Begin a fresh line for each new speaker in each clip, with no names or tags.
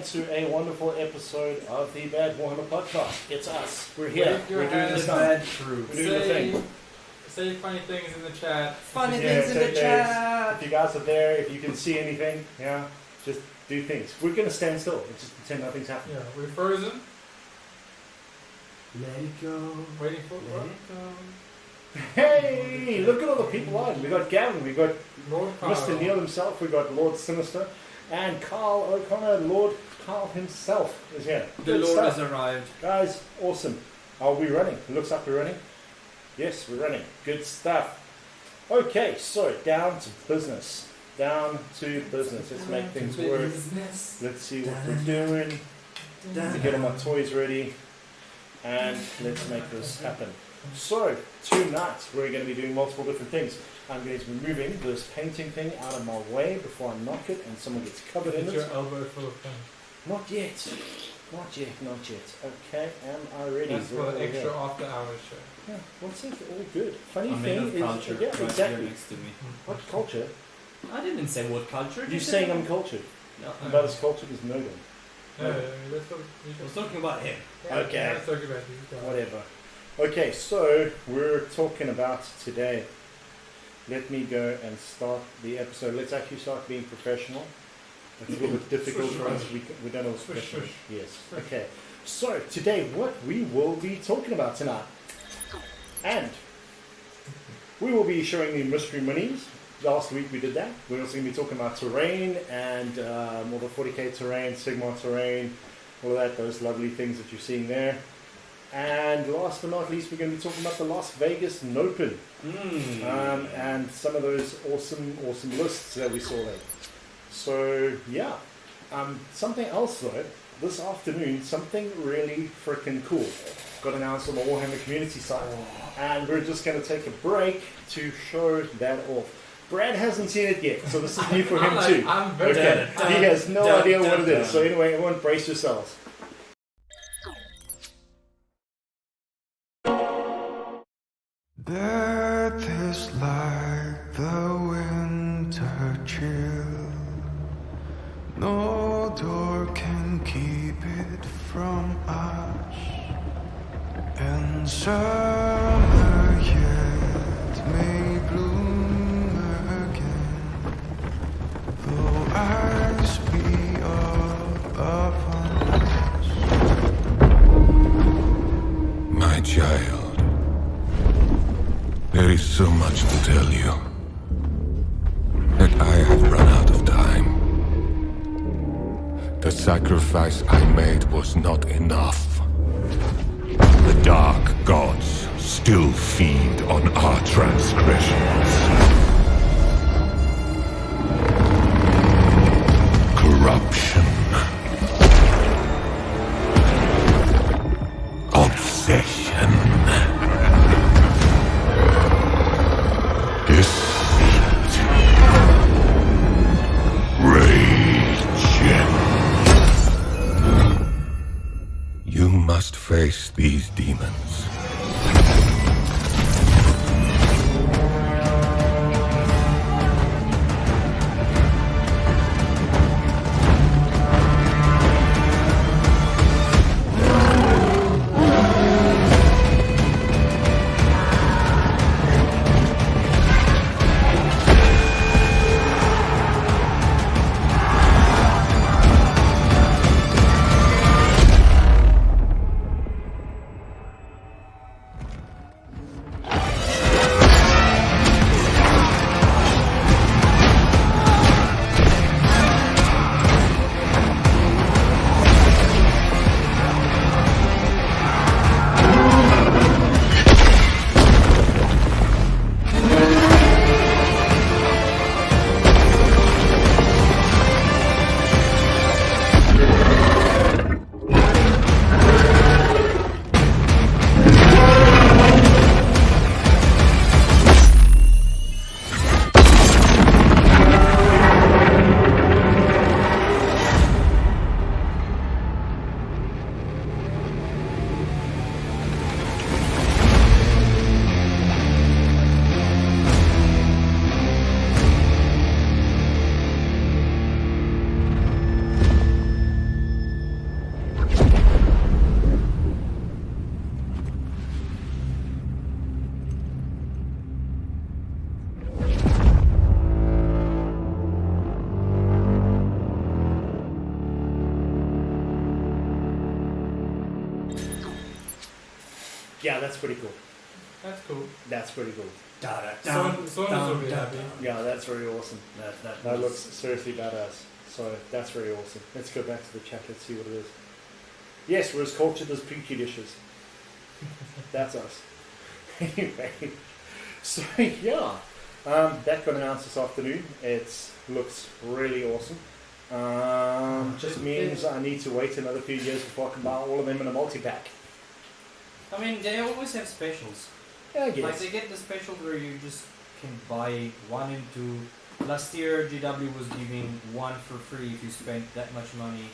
To a wonderful episode of the Bad Warhammer podcast. It's us. We're here. We're doing this Bad Crew. We're doing the thing.
Say funny things in the chat.
Funny things in the chat.
If you guys are there, if you can see anything, just do things. We're going to stand still and just pretend nothing's happening.
Yeah, we're frozen.
Let it go.
Waiting for
Let it go.
Hey, look at all the people on. We got Gavin, we got
Lord
Mr. Neil himself, we got Lord Sinister, and Carl O'Connor, Lord Carl himself is here.
The Lord has arrived.
Guys, awesome. Are we running? It looks like we're running. Yes, we're running. Good stuff. Okay, so down to business. Down to business. Let's make things work. Let's see what we're doing. Let me get all my toys ready. And let's make this happen. So, tonight we're going to be doing multiple different things. I'm going to be moving this painting thing out of my way before I knock it and someone gets covered in it.
your elbow full of paint.
Not yet. Not yet, not yet. Okay, am I ready?
That's for the extra after hours show.
Yeah, what's it? All good. Funny
I'm
thing
of
is,
culture,
yeah,
right
exactly.
here next to me.
What culture?
I didn't say what culture.
You're saying I'm cultured.
No,
About as cultured as NOpen.
No, that's what
I was talking about him.
Okay.
Let's talk about you.
Whatever. Okay, so we're talking about today. Let me go and start the episode. Let's actually start being professional. It's a little bit difficult for us. We don't know what's professional. Yes. Okay. So today, what we will be talking about tonight, and we will be showing the mystery minis. Last week we did that. We're also going to be talking about terrain and all the 40k terrain, Sigmar terrain, all of that, those lovely things that you're seeing there. And last but not least, we're going to be talking about the Las Vegas NOpen and some of those awesome lists that we saw there. So yeah, something else though. This afternoon, something really freaking cool got announced on the Warhammer community site, and we're just going to take a break to show that off. Brad hasn't seen it yet, so this is new for him too. Okay, he has no idea what it is. So anyway, everyone, brace yourselves.
Death is like the winter chill. No door can keep it from us. And summer yet may bloom again, though ice be all upon us.
My child, there is so much to tell you that I have run out of time. The sacrifice I made was not enough. The dark gods still feed on our transgressions. Corruption. Obsession. Deceit. Rage. You must face these demons.
Yeah, that's pretty cool.
That's cool.
That's pretty cool.
Someone will be happy.
Yeah, that's very awesome.
That
That looks seriously badass. So that's very awesome. Let's go back to the chat. Let's see what it is. Yes, we're as cultured as Pinky dishes. That's us. Anyway, so yeah, that got announced this afternoon. It looks really awesome. Just means I need to wait another few years before I can buy all of them in a multi-pack.
I mean, they always have specials.
Yeah, I guess.
Like they get the special where you just can buy 1 and 2. Last year, GW was giving 1 for free if you spent that much money.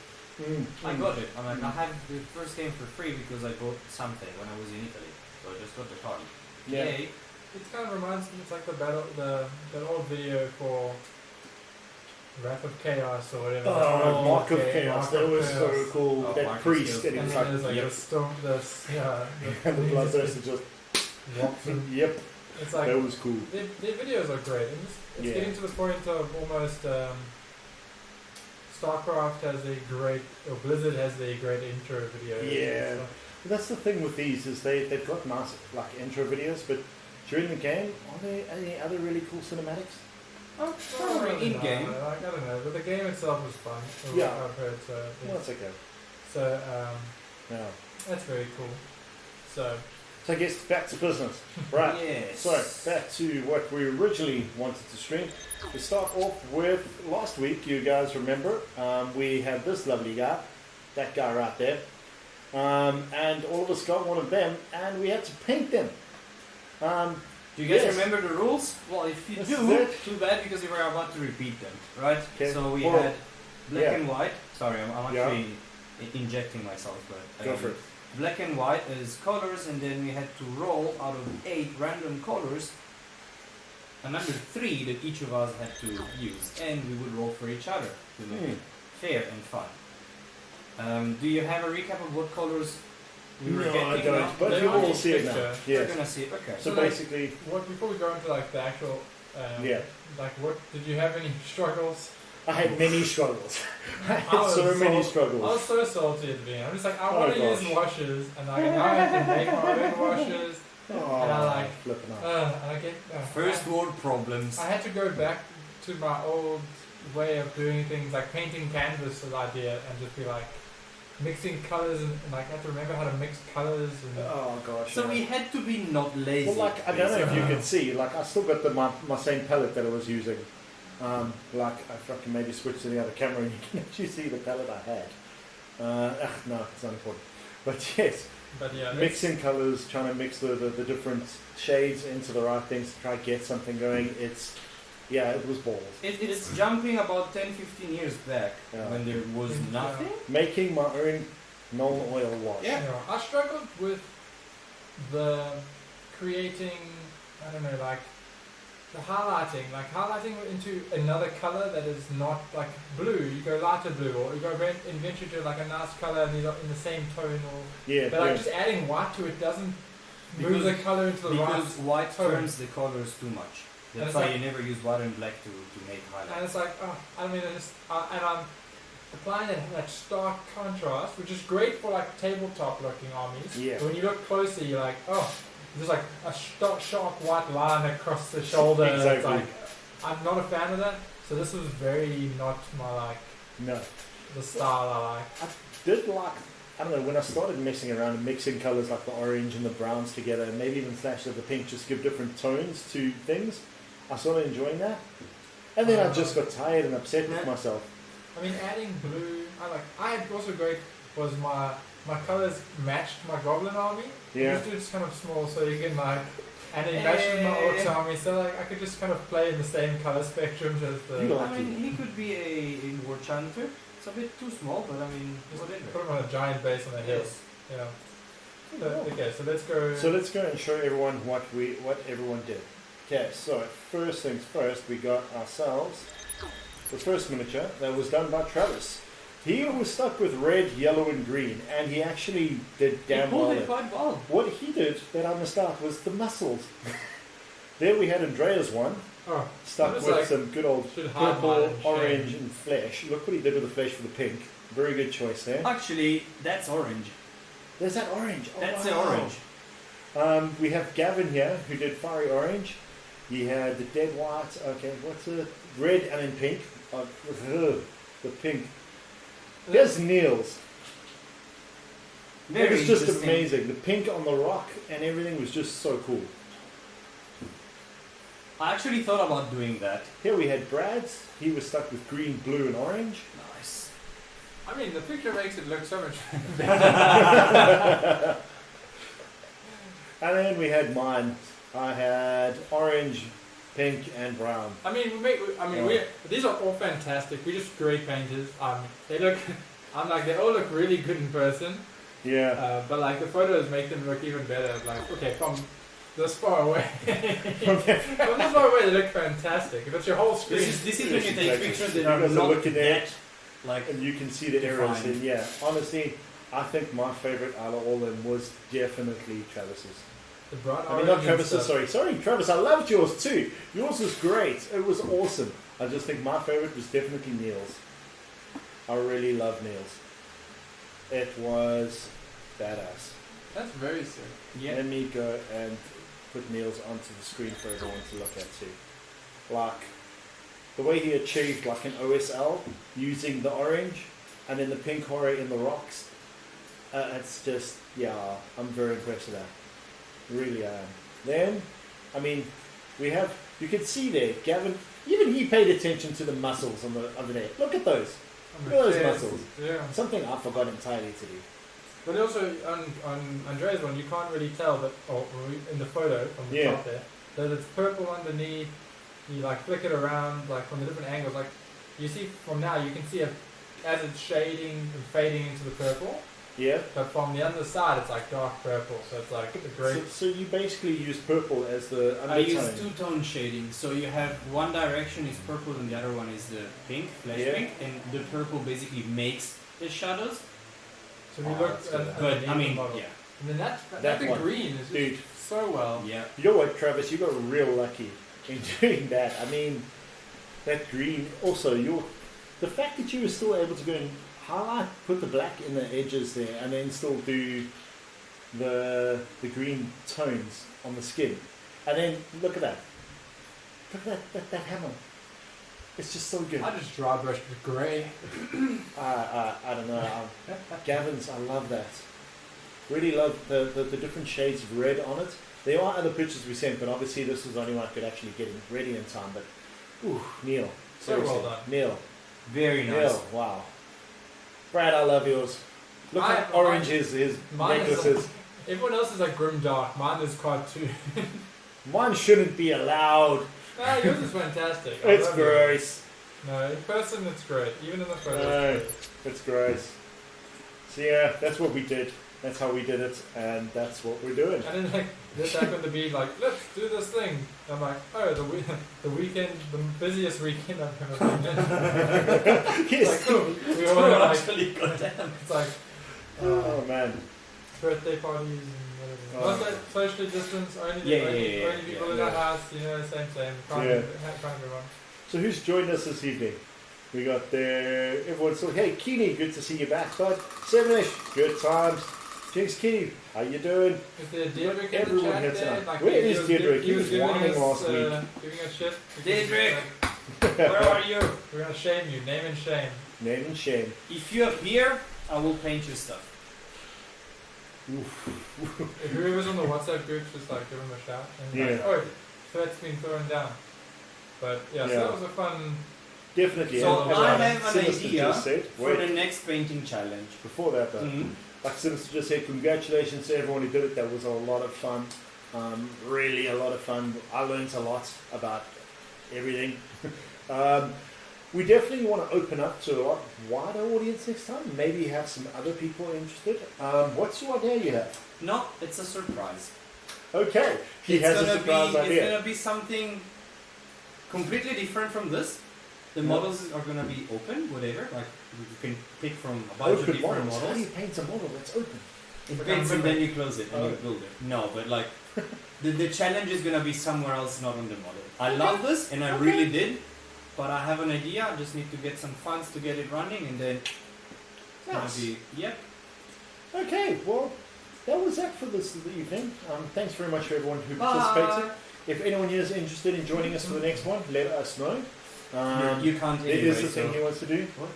I got it. I'm like, I have the first game for free because I bought something when I was in Italy. So I just got the card.
Yeah.
Yay.
It kind of reminds me, it's like that old video for Wrath of Chaos or whatever.
Oh, Mark of Chaos.
Mark
That
of
was
Chaos.
so cool.
Oh,
That
Mark of
priest,
Chaos.
and he
And
was
then
like,
there's like
yep.
the storm,
and the bloodthirster just,
walks in.
yep,
It's like,
that was cool.
their videos are great. And it's
Yeah.
getting to the point of almost StarCraft has a great, or Blizzard has a great intro video.
Yeah. But that's the thing with these is they've got nice like intro videos, but during the game, are there any other really cool cinematics?
Oh,
Oh,
probably in game.
I don't know, but the game itself was fun.
Yeah.
I've heard, so, yeah.
Well, that's okay.
So
Yeah.
that's very cool. So
So I guess back to business. Right.
Yes.
So back to what we originally wanted to stream. We start off with last week. You guys remember we had this lovely guy, that guy right there, and all of us got one of them, and we had to paint them.
Do you guys
Yes.
remember the rules? Well, if you
This
do,
is it.
too bad because we were about to repeat them, right?
Okay.
So we
Well,
had black
yeah.
and white. Sorry, I'm
Yeah.
actually injecting myself, but
Go for it.
black and white is colors, and then we had to roll out of 8 random colors a number 3 that each of us had to use, and we would roll for each other to make it fair and fun. Do you have a recap of what colors we were
No,
getting?
I don't.
now?
But
They're
you
on
will
each
see it now.
picture.
We're
Yes.
gonna see it. Okay.
So
So like-
basically,
what before we go into like the actual
Yeah.
like what did you have any struggles?
I had many struggles. I
I
had
was
so many
I
struggles.
was so salty at the beginning. I'm just like I
Oh,
want to
gosh.
use washes and like now I have to make my own washes
Oh,
and I like
flipping out.
and I get
First world problems.
I had to go back to my old way of doing things like painting canvas as I did and just be like mixing colors and like I had to remember how to mix colors and
Oh gosh.
So
yeah.
we had to be not lazy.
Well, like I don't know if you
basically.
can see, like I still got my same palette that I was using. Like if I can maybe switch to the other camera and you can actually see the palette I had. No, it's not important. But yes,
but yeah that's-
mixing colors, trying to mix the different shades into the right things to try to get something going. It was balls.
It's jumping about 10-15 years back
Yeah.
when there was
Yeah.
nothing.
Making my own non-oil wash.
Yeah.
you know, I struggled with the creating, I don't know, like the highlighting into another color that is not like blue. You go lighter blue, or you go eventually to like a nice color and you're in the same tone, or
Yeah,
but like
yeah.
just adding white to it doesn't move
Because-
the color into the right.
Because white
tone.
turns the colors too much.
And
That's
it's
why
like-
you never use white and black to make
And
highlights.
it's like, oh, I mean, and I'm applying that stark contrast, which is great for like tabletop looking armies.
Yeah.
But when you look closer, you're like, oh, there's like a sharp white line across the shoulder. It's
Exactly.
like, I'm not a fan of that. So this was very not my like
No.
the style I like.
Did like, I don't know, when I started messing around and mixing colours like the orange and the browns together, and maybe even flashes of the pink, just give different tones to things, I started enjoying that. And then I just got tired and upset with myself.
I mean, adding blue. I had also great was my colors matched my goblin army.
Yeah.
Just do it kind of small so you can like, and it matched with my orcs army. So like I could just kind of play in the same color spectrum as the.
You
I mean, he could be a war chanter. It's a bit too small, but I mean,
Put
whatever.
them on a giant base on the hill.
Yes.
Yeah. So, okay, so let's go.
So let's go and show everyone what everyone did. Okay, so first things first, we got ourselves the first miniature that was done by Travis. He was stuck with red, yellow, and green, and he actually did damn
He pulled
well.
it quite well.
What he did that I missed out was the muscles. There we had Andrea's one,
oh,
stuck
That
with
was like-
some good old
should hide
purple,
mine and
orange,
shame.
and flesh. Look what he did with the flesh for the pink. Very good choice there.
Actually, that's orange.
There's that orange. Oh,
That's
wow.
the orange.
We have Gavin here who did fiery orange. He had the dead white. Okay, what's it? Red and then pink. The pink. Here's Neil's. It was just
interesting.
amazing. The pink on the rock and everything was just so cool.
I actually thought about doing that.
Here we had Brad's. He was stuck with green, blue, and orange.
Nice.
I mean, the picture makes it look so much
And then we had mine. I had orange, pink, and brown.
I mean, these are all fantastic. We're just great painters. They look, they all look really good in person.
Yeah.
But like the photos make them look even better. Like, okay, from this far away, from this far away, they look fantastic. If it's your whole screen,
This is when you take pictures that
You
are
guys are
not
looking at
yet like.
and you can see the arrows.
defined.
And yeah, honestly, I think my favorite out of all of them was definitely Travis's.
the bright
I mean,
orange
not
and
Travis's,
stuff.
sorry, Travis, I loved yours too. Yours was great. It was awesome. I just think my favorite was definitely Neil's. I really love Neil's. It was badass.
That's very sick.
Yeah.
Let me go and put Neil's onto the screen for everyone to look at too. Like, the way he achieved like an OSL using the orange and then the pink horror in the rocks. It's just, yeah, I'm very impressed with that. Really am. Then, I mean, you can see there, Gavin, even he paid attention to the muscles on the underneath. Look at those. Look at those muscles.
Yeah.
Something I forgot entirely to do.
But also on Andrea's one, you can't really tell that, in the photo from the top there, that it's purple underneath. You like flick it around, like from the different angles. Like you see from now, you can see it as it's shading and fading into the purple.
Yeah.
But from the other side, it's like dark purple. So it's like a great.
So you basically use purple as the undertone.
I use two-tone shading. So you have one direction is purple and the other one is the pink, flash pink, and the purple basically makes the shadows.
So we
Oh,
looked
that's
at
good.
at
But
the
I mean,
model.
yeah,
And then that
That one.
green is
Dude.
just so well.
yeah.
You know what, Travis? You got real lucky in doing that. I mean, that green. Also, the fact that you were still able to go and highlight, put the black in the edges there, and then still do the green tones on the skin, and then look at that. Look at that hammer. It's just so good.
I just dry brushed with grey.
I don't know. Gavin's, I love that. Really love the different shades of red on it. There are other pictures we sent, but obviously this was the only one I could actually get ready in time. But, ooh, Neil.
So well
Seriously.
done.
Neil.
Very nice.
Neil, wow. Brad, I love yours. Look how orange his
mine is
necklace is.
Everyone else is like grim dark. Mine is cartoon.
Mine shouldn't be allowed.
No, yours is fantastic. I
It's
love it.
gross.
No, in person it's great. Even in the photo.
No,
it's great.
it's gross. So yeah, that's what we did. That's how we did it, and that's what we're doing.
And then like this happened to be like, let's do this thing. I'm like, oh, the weekend, the busiest weekend I've ever been in.
Yes.
Like, cool. We all have, like,
Actually, goddamn.
it's like
Oh man.
birthday parties and whatever.
Oh.
Not that socially distance, only only people in
yeah.
our house, same. Can't
Yeah.
can't be wrong.
So who's joined us this evening? We got there. Everyone's still. Hey, Keeney, good to see you back, bud. Sevenish, good times. Jinx Keeney, how you doing?
Is there Deirdre in the
Everyone
chat
hits
there?
up.
Like,
Where
he
is
was
Deirdre? He was
giving
whining
us,
last week.
Giving us shit. because,
Deirdre!
like,
Where are you?
we're gonna shame you. Name and shame.
Name and shame.
If you appear, I will paint your stuff.
If whoever's on the WhatsApp group, just like give him a shout. And
Yeah.
like, oh, threat's been thrown down. But yeah, so
Yeah.
that was a fun.
Definitely.
So
as
I
our
have an
Sinister
idea
just said.
for the
Wait,
next painting challenge.
before that though.
Mhm.
Like Sinister just said, congratulations to everyone who did it. That was a lot of fun. Really a lot of fun. I learned a lot about everything. We definitely want to open up to a lot wider audience next time. Maybe have some other people interested. What's your idea you have?
No, it's a surprise.
Okay, he
It's
has a
gonna
surprise
be,
idea.
It's gonna be something completely different from this. The
Yeah.
models are gonna be open, whatever. Like you can pick from a bunch of
Open
different
models. How do
models.
you paint a model that's open?
It
Like
paints
a
and
mimic.
then you close it and
Oh.
you build it. No, but like the challenge is gonna be somewhere else, not on the model. I love this and I really did, but I have an idea. I just need to get some funds to get it running, and then it's gonna
Nice.
be
Okay, well, that was that for this evening. Thanks very much for everyone who participated. If anyone here is interested in joining us for the next one, let us know.
You can't
It
anyway,
is the thing
so-
he wants to do.
What?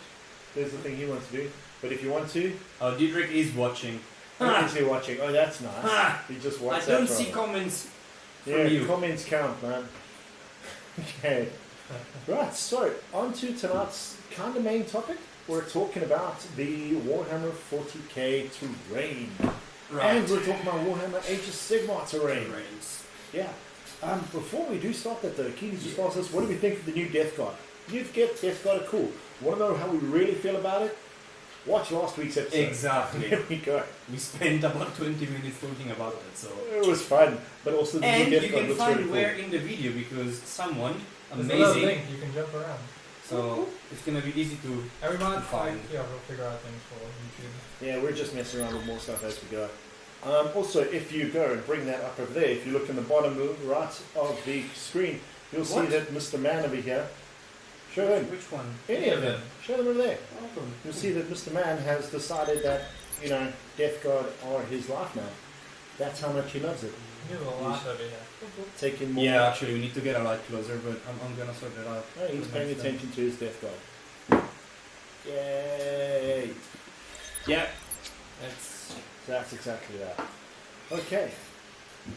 There's the thing he wants to do. But if you want to,
Oh, Diedrich is watching.
is he watching? Oh, that's nice. He just
I
watched
don't
that
see
from-
comments from
Yeah,
you.
comments count, man. Okay. Right, so on to tonight's kind of main topic. We're talking about the Warhammer 40k terrain. And we're talking about Warhammer Age of Sigmar terrain.
Terrains.
Yeah. Before we do start that though, Keely just asked us, what do we think of the new Death Guard? New Death Guard are cool. Want to know how we really feel about it? Watch last week's episode.
Exactly.
There we go.
We spent about 20 minutes talking about that, so.
It was fun, but also the
And
new
you
Death Guard
can
looks
find
really
where
cool.
in the video because someone
There's a little
amazing.
thing, you can jump around.
So it's gonna be easy to.
Every month,
Fine.
yeah, we'll figure out things for YouTube.
Yeah, we're just messing around with more stuff as we go. Also, if you go and bring that up over there, if you look in the bottom right of the screen, you'll see
What?
that Mr. Man over here. Show him.
Which one?
Any of them. Show them over there.
Oh,
You'll see that Mr. Man has decided that, Death Guard are his life now. That's how much he loves it.
You have a lot over here.
Taking more.
Yeah, actually, we need to get a light closer, but I'm gonna sort it out.
Oh, he's
for
paying
next
attention to his Death Guard. Yay!
Yeah, that's
So that's exactly that. Okay.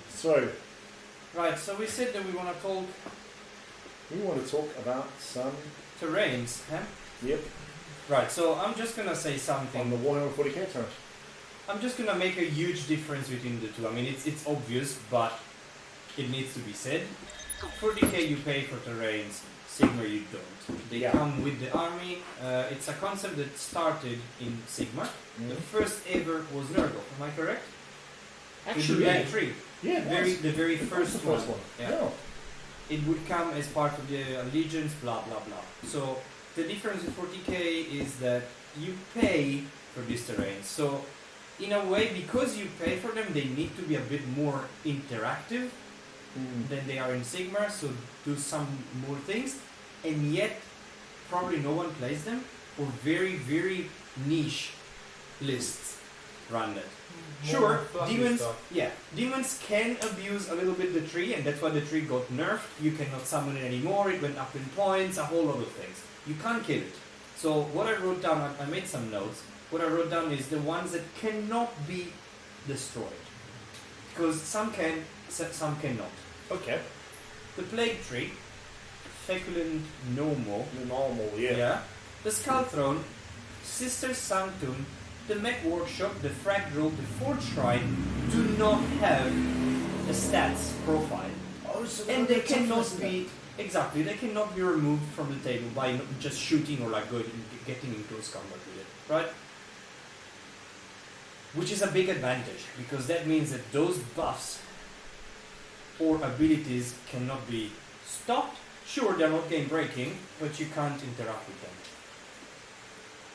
So,
right. So we said that we want to talk
we want to talk about some.
terrains, huh?
Yep.
Right. So I'm just gonna say
On
something.
the Warhammer 40k term.
I'm just gonna make a huge difference between the two. I mean, it's obvious, but it needs to be said. 40k you pay for terrains, Sigmar you don't. They
Yeah.
come with the army. It's a concept that started in Sigmar. The first ever was Nurgle. Am I correct?
Actually,
in the 3.
yeah,
The very
It was
first
the first one.
Yeah.
No.
It would come as part of the allegiance, blah blah blah. So the difference with 40k is that you pay for these terrains. So in a way, because you pay for them, they need to be a bit more interactive than they are in Sigmar. So do some more things, and yet probably no one plays them, or very very niche lists run it. Sure,
More fluffy
demons.
stuff.
Yeah, demons can abuse a little bit the tree, and that's why the tree got nerfed. You cannot summon it anymore. It went up in points, a whole lot of things. You can't kill it. So what I wrote down, I made some notes. What I wrote down is the ones that cannot be destroyed, because some can, some cannot.
Okay.
The plague tree, feculent nomo.
The normal, yeah.
The skull throne, sister sanctum, the mech workshop, the frag grove, the forge shrine do not have a stats profile.
Oh, so
And they
that's tough,
cannot
isn't it?
be exactly. They cannot be removed from the table by just shooting or like getting in close combat with it, right? Which is a big advantage because that means that those buffs or abilities cannot be stopped. Sure, they're not game breaking, but you can't interact with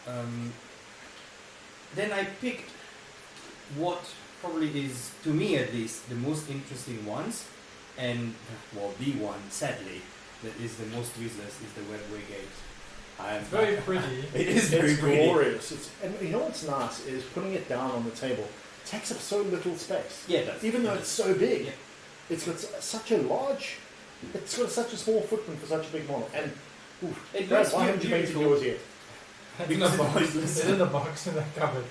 them. Then I picked what probably is, to me at least, the most interesting ones, and well, the one, sadly, that is the most useless is the webway gate.
It's very pretty.
It is very
It's
pretty.
glorious. And you know what's nice is putting it down on the table takes up so little space.
Yeah, it does.
Even though it's so big,
Yeah.
it's got such a large, it's got such a small footprint for such a big model. And
It
Brad,
looks
why haven't you painted
beautiful.
yours yet?
It's
Because
in the
it's
box.
useless.
It's in the box in the cupboard.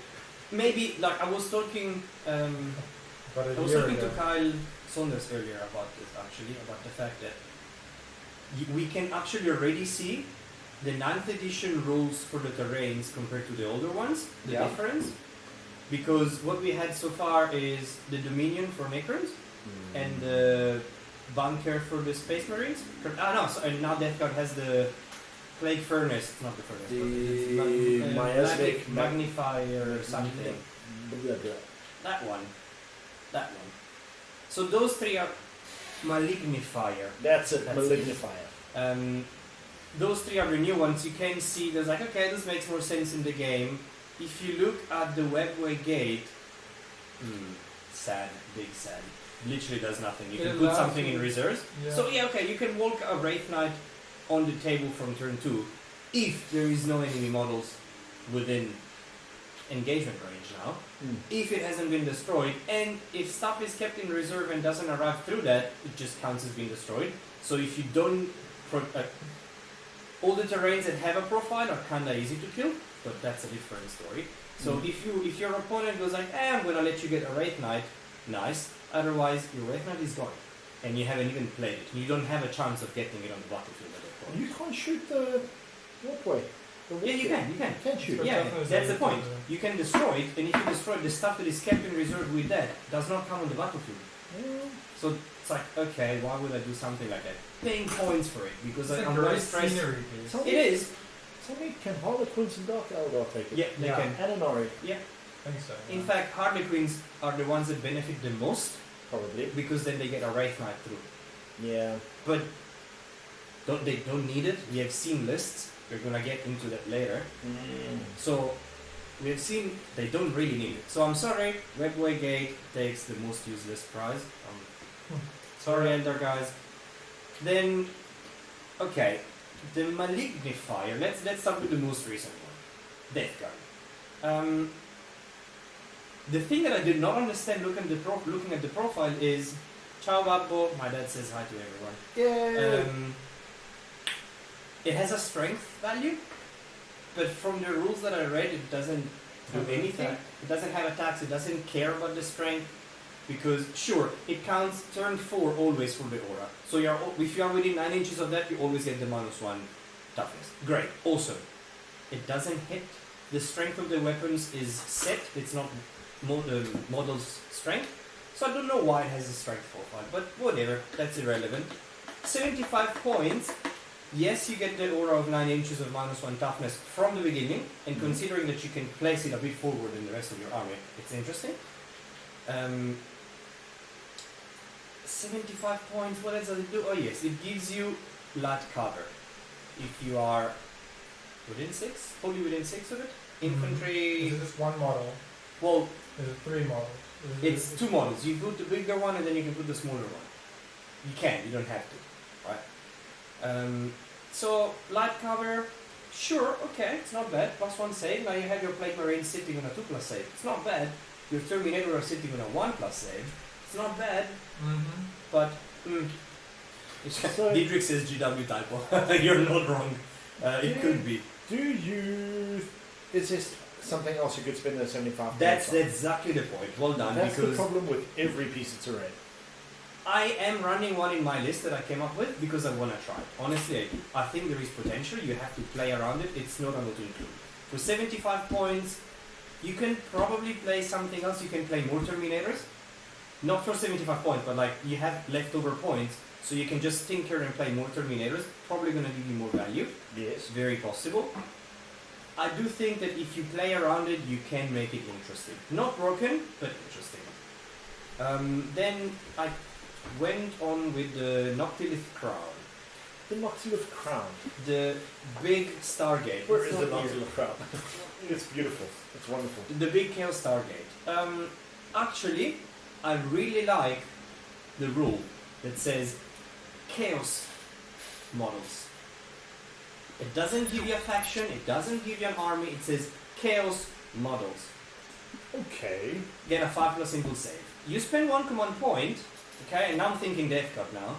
Maybe like I was talking.
About
I
a
was
year
talking to
ago.
Kyle Saunders earlier about this actually, about the fact that we can actually already see the 9th edition rules for the terrains compared to the older ones, the
Yeah.
difference. Because what we had so far is the Dominion for Necrons and the Bunker for the Space Marines. And now Death Guard has the Plague Furnace, not the Furnace.
The Miasmic
Magnifier or something.
Blah, blah.
That one. So those three are Malignifier.
That's it,
That's
Malignifier.
Those three are the new ones. You can see there's like, okay, this makes more sense in the game. If you look at the webway gate, sad, big sad. Literally does nothing. You
It
can put
allows
something
you-
in reserves.
Yeah.
So yeah, okay, you can walk a Wraith Knight on the table from turn 2 if there is no enemy models within engagement range now.
Mm.
If it hasn't been destroyed, and if stuff is kept in reserve and doesn't arrive through that, it just counts as being destroyed. So if you don't... all the terrains that have a profile are kinda easy to kill, but that's a different story. So if your opponent goes like, I'm gonna let you get a Wraith Knight, nice. Otherwise, your Wraith Knight is gone. And you haven't even played it. You don't have a chance of getting it on the battlefield at that point.
You can't shoot the walkway.
Yeah, you can.
Can't shoot.
Yeah, that's the point. You can destroy it, and if you destroy it, the stuff that is kept in reserve with that does not come on the battlefield.
Yeah.
So it's like, okay, why would I do something like that? Paying points for it, because
It's
I'm
a
very
great
stressed.
scenery piece.
Tell
It
me,
is.
tell me, can Harlequins and Dark Eldar take it?
Yeah, they
Yeah.
can.
And Anari,
I think so.
In fact, Harlequins are the ones that benefit the most,
probably.
because then they get a Wraith Knight through.
Yeah.
But they don't need it. We have seen lists. We're gonna get into that later. So we've seen they don't really need it. So I'm sorry, Webway Gate takes the most useless prize. Sorry, Elder guys. Then, okay, the Malignifier. Let's start with the most recent one, Death Guard. The thing that I did not understand looking at the profile is, Ciao Babbo. My dad says hi to everyone.
Yeah.
It has a strength value, but from the rules that I read, it doesn't do anything. It doesn't have attacks. It doesn't care about the strength, because sure, it counts turn 4 always for the aura. So if you are within 9 inches of that, you always get the -1 toughness. Great, awesome. It doesn't hit. The strength of the weapons is set. It's not model's strength. So I don't know why it has a strength profile, but whatever. That's irrelevant. 75 points. Yes, you get the aura of 9 inches of -1 toughness from the beginning, and considering that you can place it a bit forward in the rest of your army, it's interesting. 75 points, what else does it do? Oh yes, it gives you light cover. If you are within 6, only within 6 of it. Infantry,
Is it just one model?
well,
Is it 3 models?
it's 2 models. You put the bigger one and then you can put the smaller one. You can, you don't have to, right? So, light cover, sure, okay, it's not bad. +1 save. Now you have your Plague Marine sitting on a 2+ save. It's not bad. Your Terminator are sitting on a 1+ save. It's not bad, but
So-
Diedrich says GW typo. You're not wrong. It could be.
Do you... Is this something else you could spend the 75
That's
points on?
exactly the point. Well done.
That's the
because
problem with every piece of terrain.
I am running one in my list that I came up with because I want to try it. Honestly, I think there is potential. You have to play around it. It's not an auto include. For 75 points, you can probably play something else. You can play more Terminators. Not for 75 points, but like you have leftover points, so you can just tinker and play more Terminators. Probably going to give you more value.
Yes.
Very possible. I do think that if you play around it, you can make it interesting. Not broken, but interesting. Then I went on with the Noctilith Crown.
The Noctilith Crown.
The big Stargate.
Where
It's
is
not
the
here.
Noctilith Crown? It's beautiful. It's wonderful.
The big Chaos Stargate. Actually, I really like the rule that says Chaos models. It doesn't give you a faction, it doesn't give you an army, it says Chaos models.
Okay.
Get a 5+ impulse save. You spend 1 command point, okay, and now I'm thinking Death Cup now.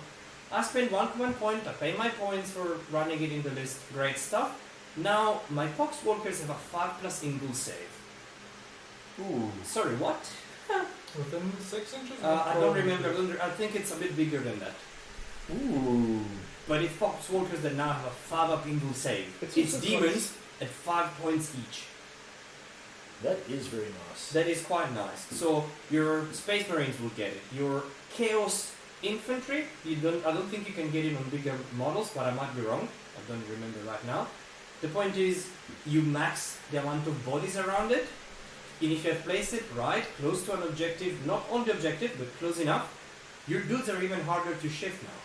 I spend 1 command point, I pay my points for running it in the list, great stuff. Now, my Poxwalkers have a 5+ impulse save.
Ooh.
Sorry, what?
Within 6 inches?
I don't remember, I think it's a bit bigger than that.
Ooh.
But it's Poxwalkers that now have a 5+ impulse save.
It's
It's
also
demons at 5 points each.
That is very nice.
That is quite nice. So your Space Marines will get it. Your Chaos Infantry, I don't think you can get it on bigger models, but I might be wrong. I don't remember right now. The point is, you max the amount of bodies around it, and if you have placed it right, close to an objective, not on the objective, but close enough, your dudes are even harder to shift now.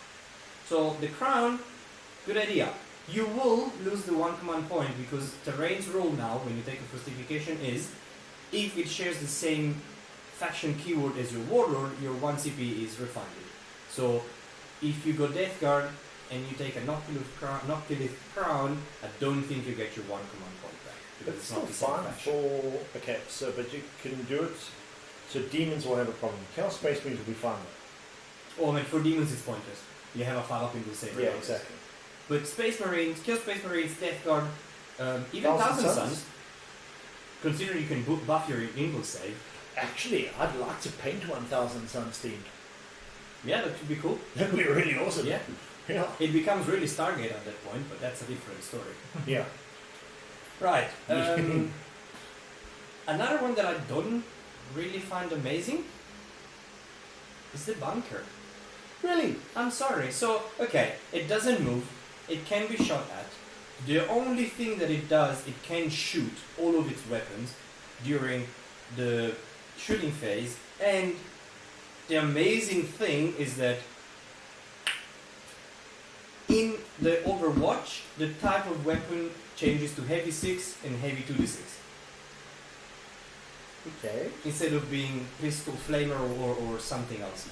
So the Crown, good idea. You will lose the 1 command point because terrain's rule now, when you take a Fortification, is if it shares the same faction keyword as your Warlord, your 1 CP is refunded. So if you go Death Guard and you take a Noctilith Crown, I don't think you get your 1 command point back. because
It's
it's
still
not the same
fine
faction.
for... Okay, so, but you can do it... So demons will have a problem. Chaos Space Marines will be fine though.
Oh, I mean, for demons it's pointless. You have a file up into the same
Yeah,
regardless.
exactly.
But Space Marines, Chaos Space Marines, Death Guard, even
Thousand
Thousand
Suns?
Suns, considering you can buff your Invul save,
Actually, I'd like to paint 1000 Suns themed.
yeah, that could be cool.
That would be really awesome.
Yeah.
Yeah.
It becomes really Stargate at that point, but that's a different story.
Yeah.
Right. Another one that I don't really find amazing is the bunker.
Really?
I'm sorry. So, okay, it doesn't move. It can be shot at. The only thing that it does, it can shoot all of its weapons during the shooting phase. And the amazing thing is that in the Overwatch, the type of weapon changes to heavy 6 and heavy 2d6.
Okay.
Instead of being pistol flamer or something else.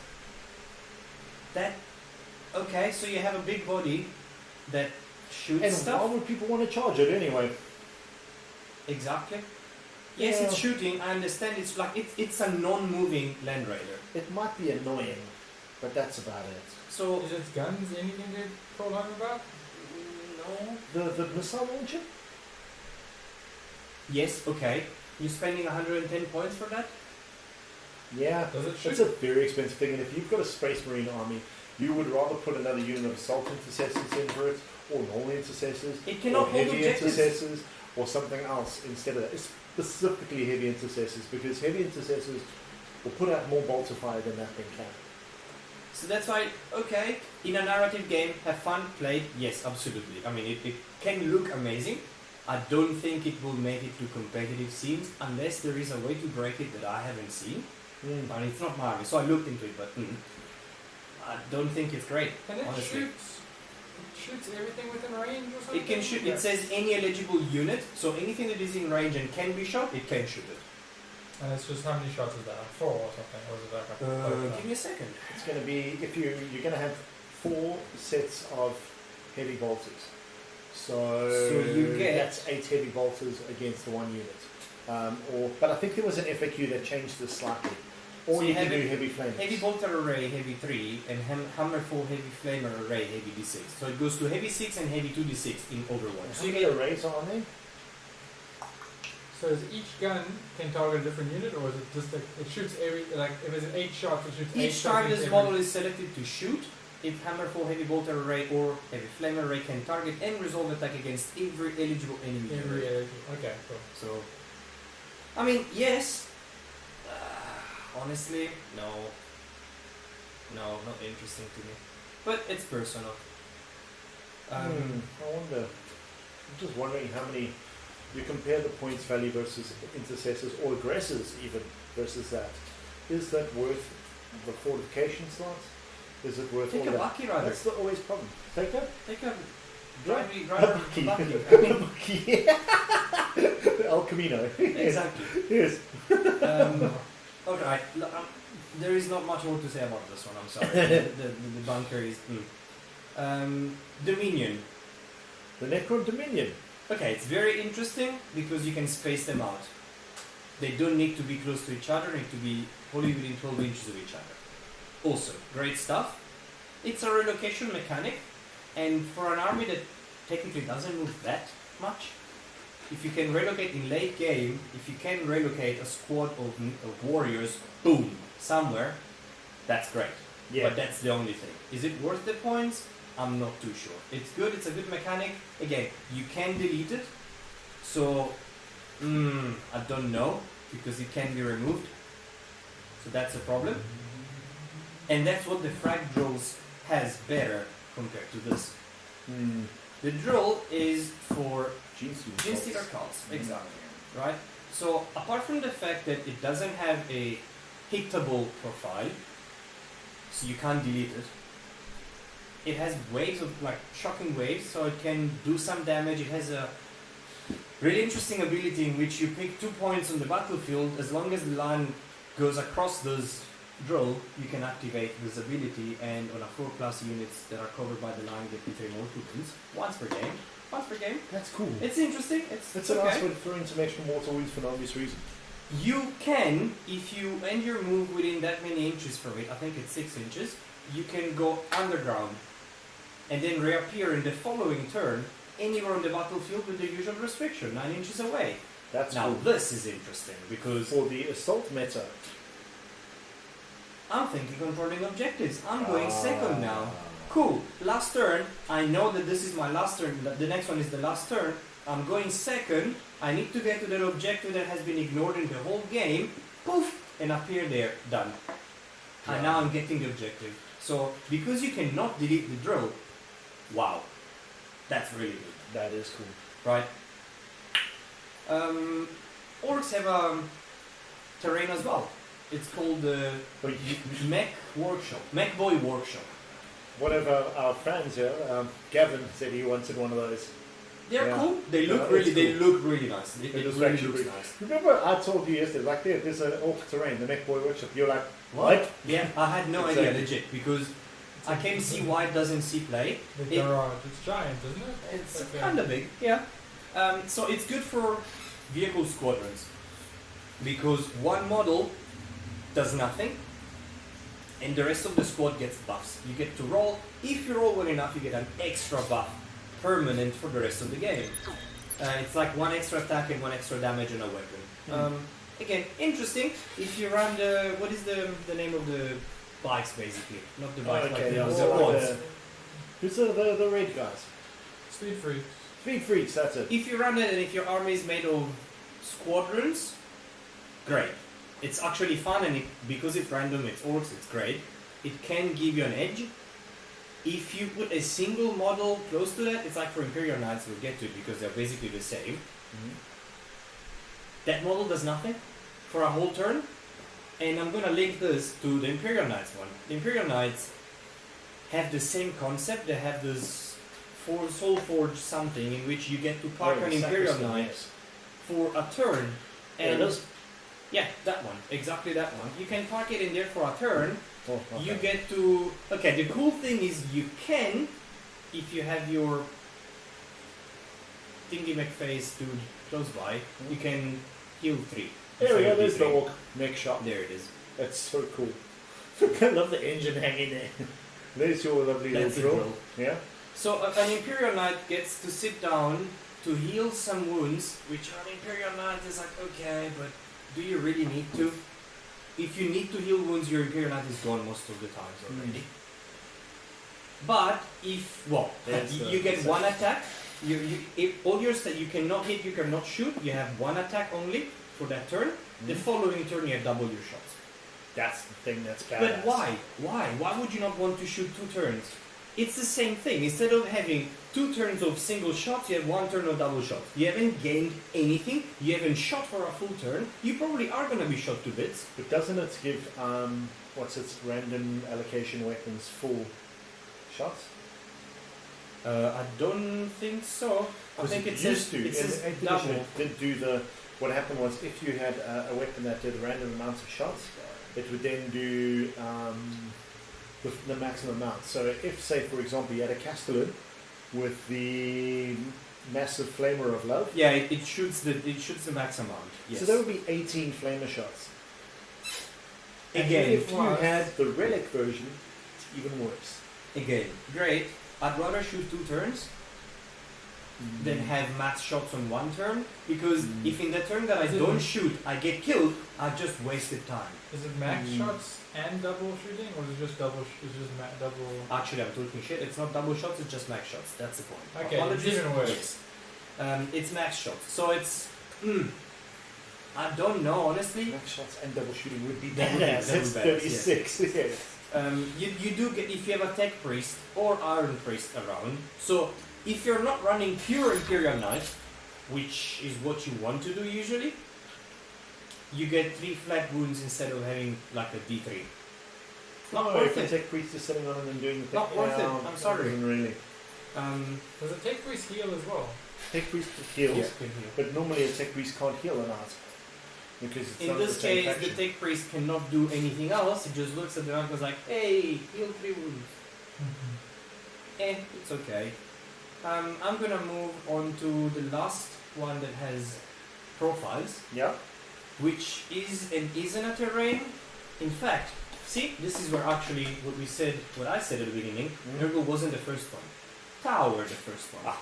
That, okay, so you have a big body that shoots
And
stuff.
why would people want to charge it anyway?
Exactly. Yes,
Yeah.
it's shooting. I understand. It's like it's a non-moving Land Raider.
It might be annoying, but that's about it.
So
Is its guns anything to crawl home about?
no.
The missile launcher?
Yes. Okay. You're spending 110 points for that.
Yeah.
Does it shoot?
It's a very expensive thing, and if you've got a Space Marine army, you would rather put another unit of assault intercessors in for it, or normal intercessors,
It cannot
or
hold
heavy
objectives.
intercessors, or something else instead of that. It's specifically heavy intercessors, because heavy intercessors will put out more bolts of fire than that thing can.
So that's why, okay, in a narrative game, have fun, play, yes, absolutely. I mean, it can look amazing. I don't think it will make it to competitive scenes unless there is a way to break it that I haven't seen. And it's not my army, so I looked into it, but I don't think it's great,
And it
honestly.
shoots everything within range or something?
It can shoot, it says any eligible unit, so anything that is in range and can be shot, it can shoot it.
And it's just how many shots is that? 4 or something? Or is it like a...
Give me a second.
It's going to be, if you're going to have 4 sets of heavy bolters. So
you get-
that's 8 heavy bolters against the 1 unit. But I think there was an FAQ that changed this slightly. Or
So
you
you
can
have
do heavy flames.
Heavy bolter array, heavy 3, and hammer 4 heavy flamer array, heavy d6. So it goes to heavy 6 and heavy 2d6 in Overwatch.
So you get arrays on there?
So is each gun can target a different unit, or is it just like it shoots every, like if it's 8 shots, it shoots 8
Each
shots?
target
into
this
every-
model is selected to shoot. If hammer 4 heavy bolter array or heavy flamer array can target and resolve attack against every eligible enemy
Every
unit.
okay, cool.
So, I mean, yes. Honestly, no. No, not interesting to me. But it's personal.
I wonder. I'm just wondering how many you compare the points value versus intercessors or aggressors even versus that. Is that worth the fortification slots? Is it worth
Take
all
a
that?
Bucky rather.
That's the always problem. Take that?
Take a
Yeah.
driver
Bucky.
Bucky. I mean,
Bucky. El Camino.
exactly.
Yes.
Alright, there is not much more to say about this one, I'm sorry. the bunker is... Dominion.
The Necron Dominion.
Okay, it's very interesting because you can space them out. They don't need to be close to each other, they need to be wholly within 12 inches of each other. Awesome, great stuff. It's a relocation mechanic, and for an army that technically doesn't move that much, if you can relocate in late game, if you can relocate a squad of warriors, boom, somewhere, that's great.
Yeah.
But that's the only thing. Is it worth the points? I'm not too sure. It's good, it's a good mechanic. Again, you can delete it. So, I don't know, because it can be removed. So that's a problem. And that's what the frag drills has better compared to this. The drill is for Genestealer cults, exactly. Right? So apart from the fact that it doesn't have a hittable profile, so you can't delete it, it has waves of like shocking waves, so it can do some damage. It has a really interesting ability in which you pick 2 points on the battlefield. As long as the line goes across this drill, you can activate this ability, and on a 4+ units that are covered by the line get 3 more tokens once per game. Fun for game.
That's cool.
It's interesting.
It's a nice way to throw in some extra mortal wounds for no obvious reason.
You can, if you end your move within that many inches from it, I think it's 6 inches, you can go underground and then reappear in the following turn anywhere on the battlefield with the usual restriction, 9 inches away.
That's
Now
cool.
this is interesting because
For the assault meta.
I'm thinking controlling objectives. I'm going second now. Cool. Last turn. I know that this is my last turn. The next one is the last turn. I'm going second. I need to get to that objective that has been ignored in the whole game. Poof! And appear there. Done. And now I'm getting the objective. So, because you cannot delete the drill, wow. That's really good.
That is cool.
Right? Orcs have a terrain as well. It's called the
But
Mech Workshop. Mech Boy Workshop.
one of our friends here, Gavin, said he wanted one of those.
They're
Yeah.
cool. They look
Yeah,
really.
it's
They
cool.
look really nice. It
It was
really
actually
looks
really-
nice.
Remember I told you yesterday, like there's an orc terrain, the Mech Boy Workshop. You're like, what?
Yeah, I had no
Exactly.
idea, legit, because I came see why it doesn't see play.
The
It-
garage, it's giant, isn't it?
It's
Okay.
kind of big, yeah. So it's good for vehicle squadrons because one model does nothing, and the rest of the squad gets buffs. You get to roll. If you roll well enough, you get an extra buff, permanent for the rest of the game. It's like one extra attack and one extra damage on a weapon. Again, interesting. If you run the what is the name of the bikes basically? Not the bikes, like
yeah,
the
so
quads.
who's the red guys?
Speed Freak.
Speed Freaks, that's it.
If you run it and if your army is made of squadrons, great. It's actually fun and because it's random, it's orcs, it's great. It can give you an edge. If you put a single model close to that, it's like for Imperial Knights, we'll get to it because they're basically the same. That model does nothing for a whole turn. And I'm gonna link this to the Imperial Knights one. The Imperial Knights have the same concept. They have this Soul Forge something in which you get to park an Imperial Knight for a turn. And yeah, that one. Exactly that one. You can park it in there for a turn.
Oh, okay.
You get to... Okay, the cool thing is you can, if you have your Thingy McFace dude close by, you can heal 3.
There we go,
instead of
there's the
D3.
orc mech shop.
There it is.
That's so cool. I love the engine hanging there. There's your lovely
That's
little
a
drill.
drill.
Yeah?
So an Imperial Knight gets to sit down to heal some wounds, which an Imperial Knight is like, okay, but do you really need to? If you need to heal wounds, your Imperial Knight is gone most of the times already. But if, well,
That's
you
the
get one attack, if all your you cannot hit, you cannot shoot, you have one attack only for that turn. The following turn you have double your shots.
That's the thing that's badass.
But why? Why? Why would you not want to shoot 2 turns? It's the same thing. Instead of having 2 turns of single shots, you have 1 turn of double shots. You haven't gained anything. You haven't shot for a full turn. You probably are going to be shot to bits.
But doesn't it give, what's its random allocation weapons full shots?
I don't think so. I think it says
used to.
it says
in 8th
double.
edition it did do the, what happened was if you had a weapon that did random amounts of shots, it would then do the maximum amount. So if, say, for example, you had a Castellan with the massive flamer of love,
Yeah, it shoots the max amount. Yes.
so that would be 18 flamer shots. And
Again,
if you
plus-
had the relic version, it's even worse.
Again, great. I'd rather shoot 2 turns than have max shots on 1 turn, because if in the turn that I don't shoot, I get killed, I've just wasted time.
Is it max shots and double shooting, or is it just double? It's just double.
Actually, I'm talking shit. It's not double shots, it's just max shots. That's the point.
Okay,
Apologies.
it's even worse.
Yes. It's max shots. So it's... I don't know, honestly.
Max shots and double shooting would be
That would be-
badass.
that
It's
would be badass,
36. Yes.
You do get, if you have a tech priest or iron priest around, so if you're not running pure Imperial Knight, which is what you want to do usually, you get 3 flat wounds instead of having like a D3. Not
No,
worth
if the
it.
tech priest is sitting on it and doing the
Not
tech,
worth it,
no,
I'm sorry.
doesn't really.
Does it take priest heal as well?
Tech priest heals,
Yeah, can heal.
but normally a tech priest can't heal an art. Because it's
In
not
this
the same
case, the
faction.
tech priest cannot do anything else. He just looks at the knight and goes like, "Hey, heal 3 wounds." It's okay. I'm gonna move on to the last one that has profiles,
Yeah.
which is and isn't a terrain. In fact, see, this is where actually what I said at the beginning, Nurgle wasn't the first one. Tau were the first one.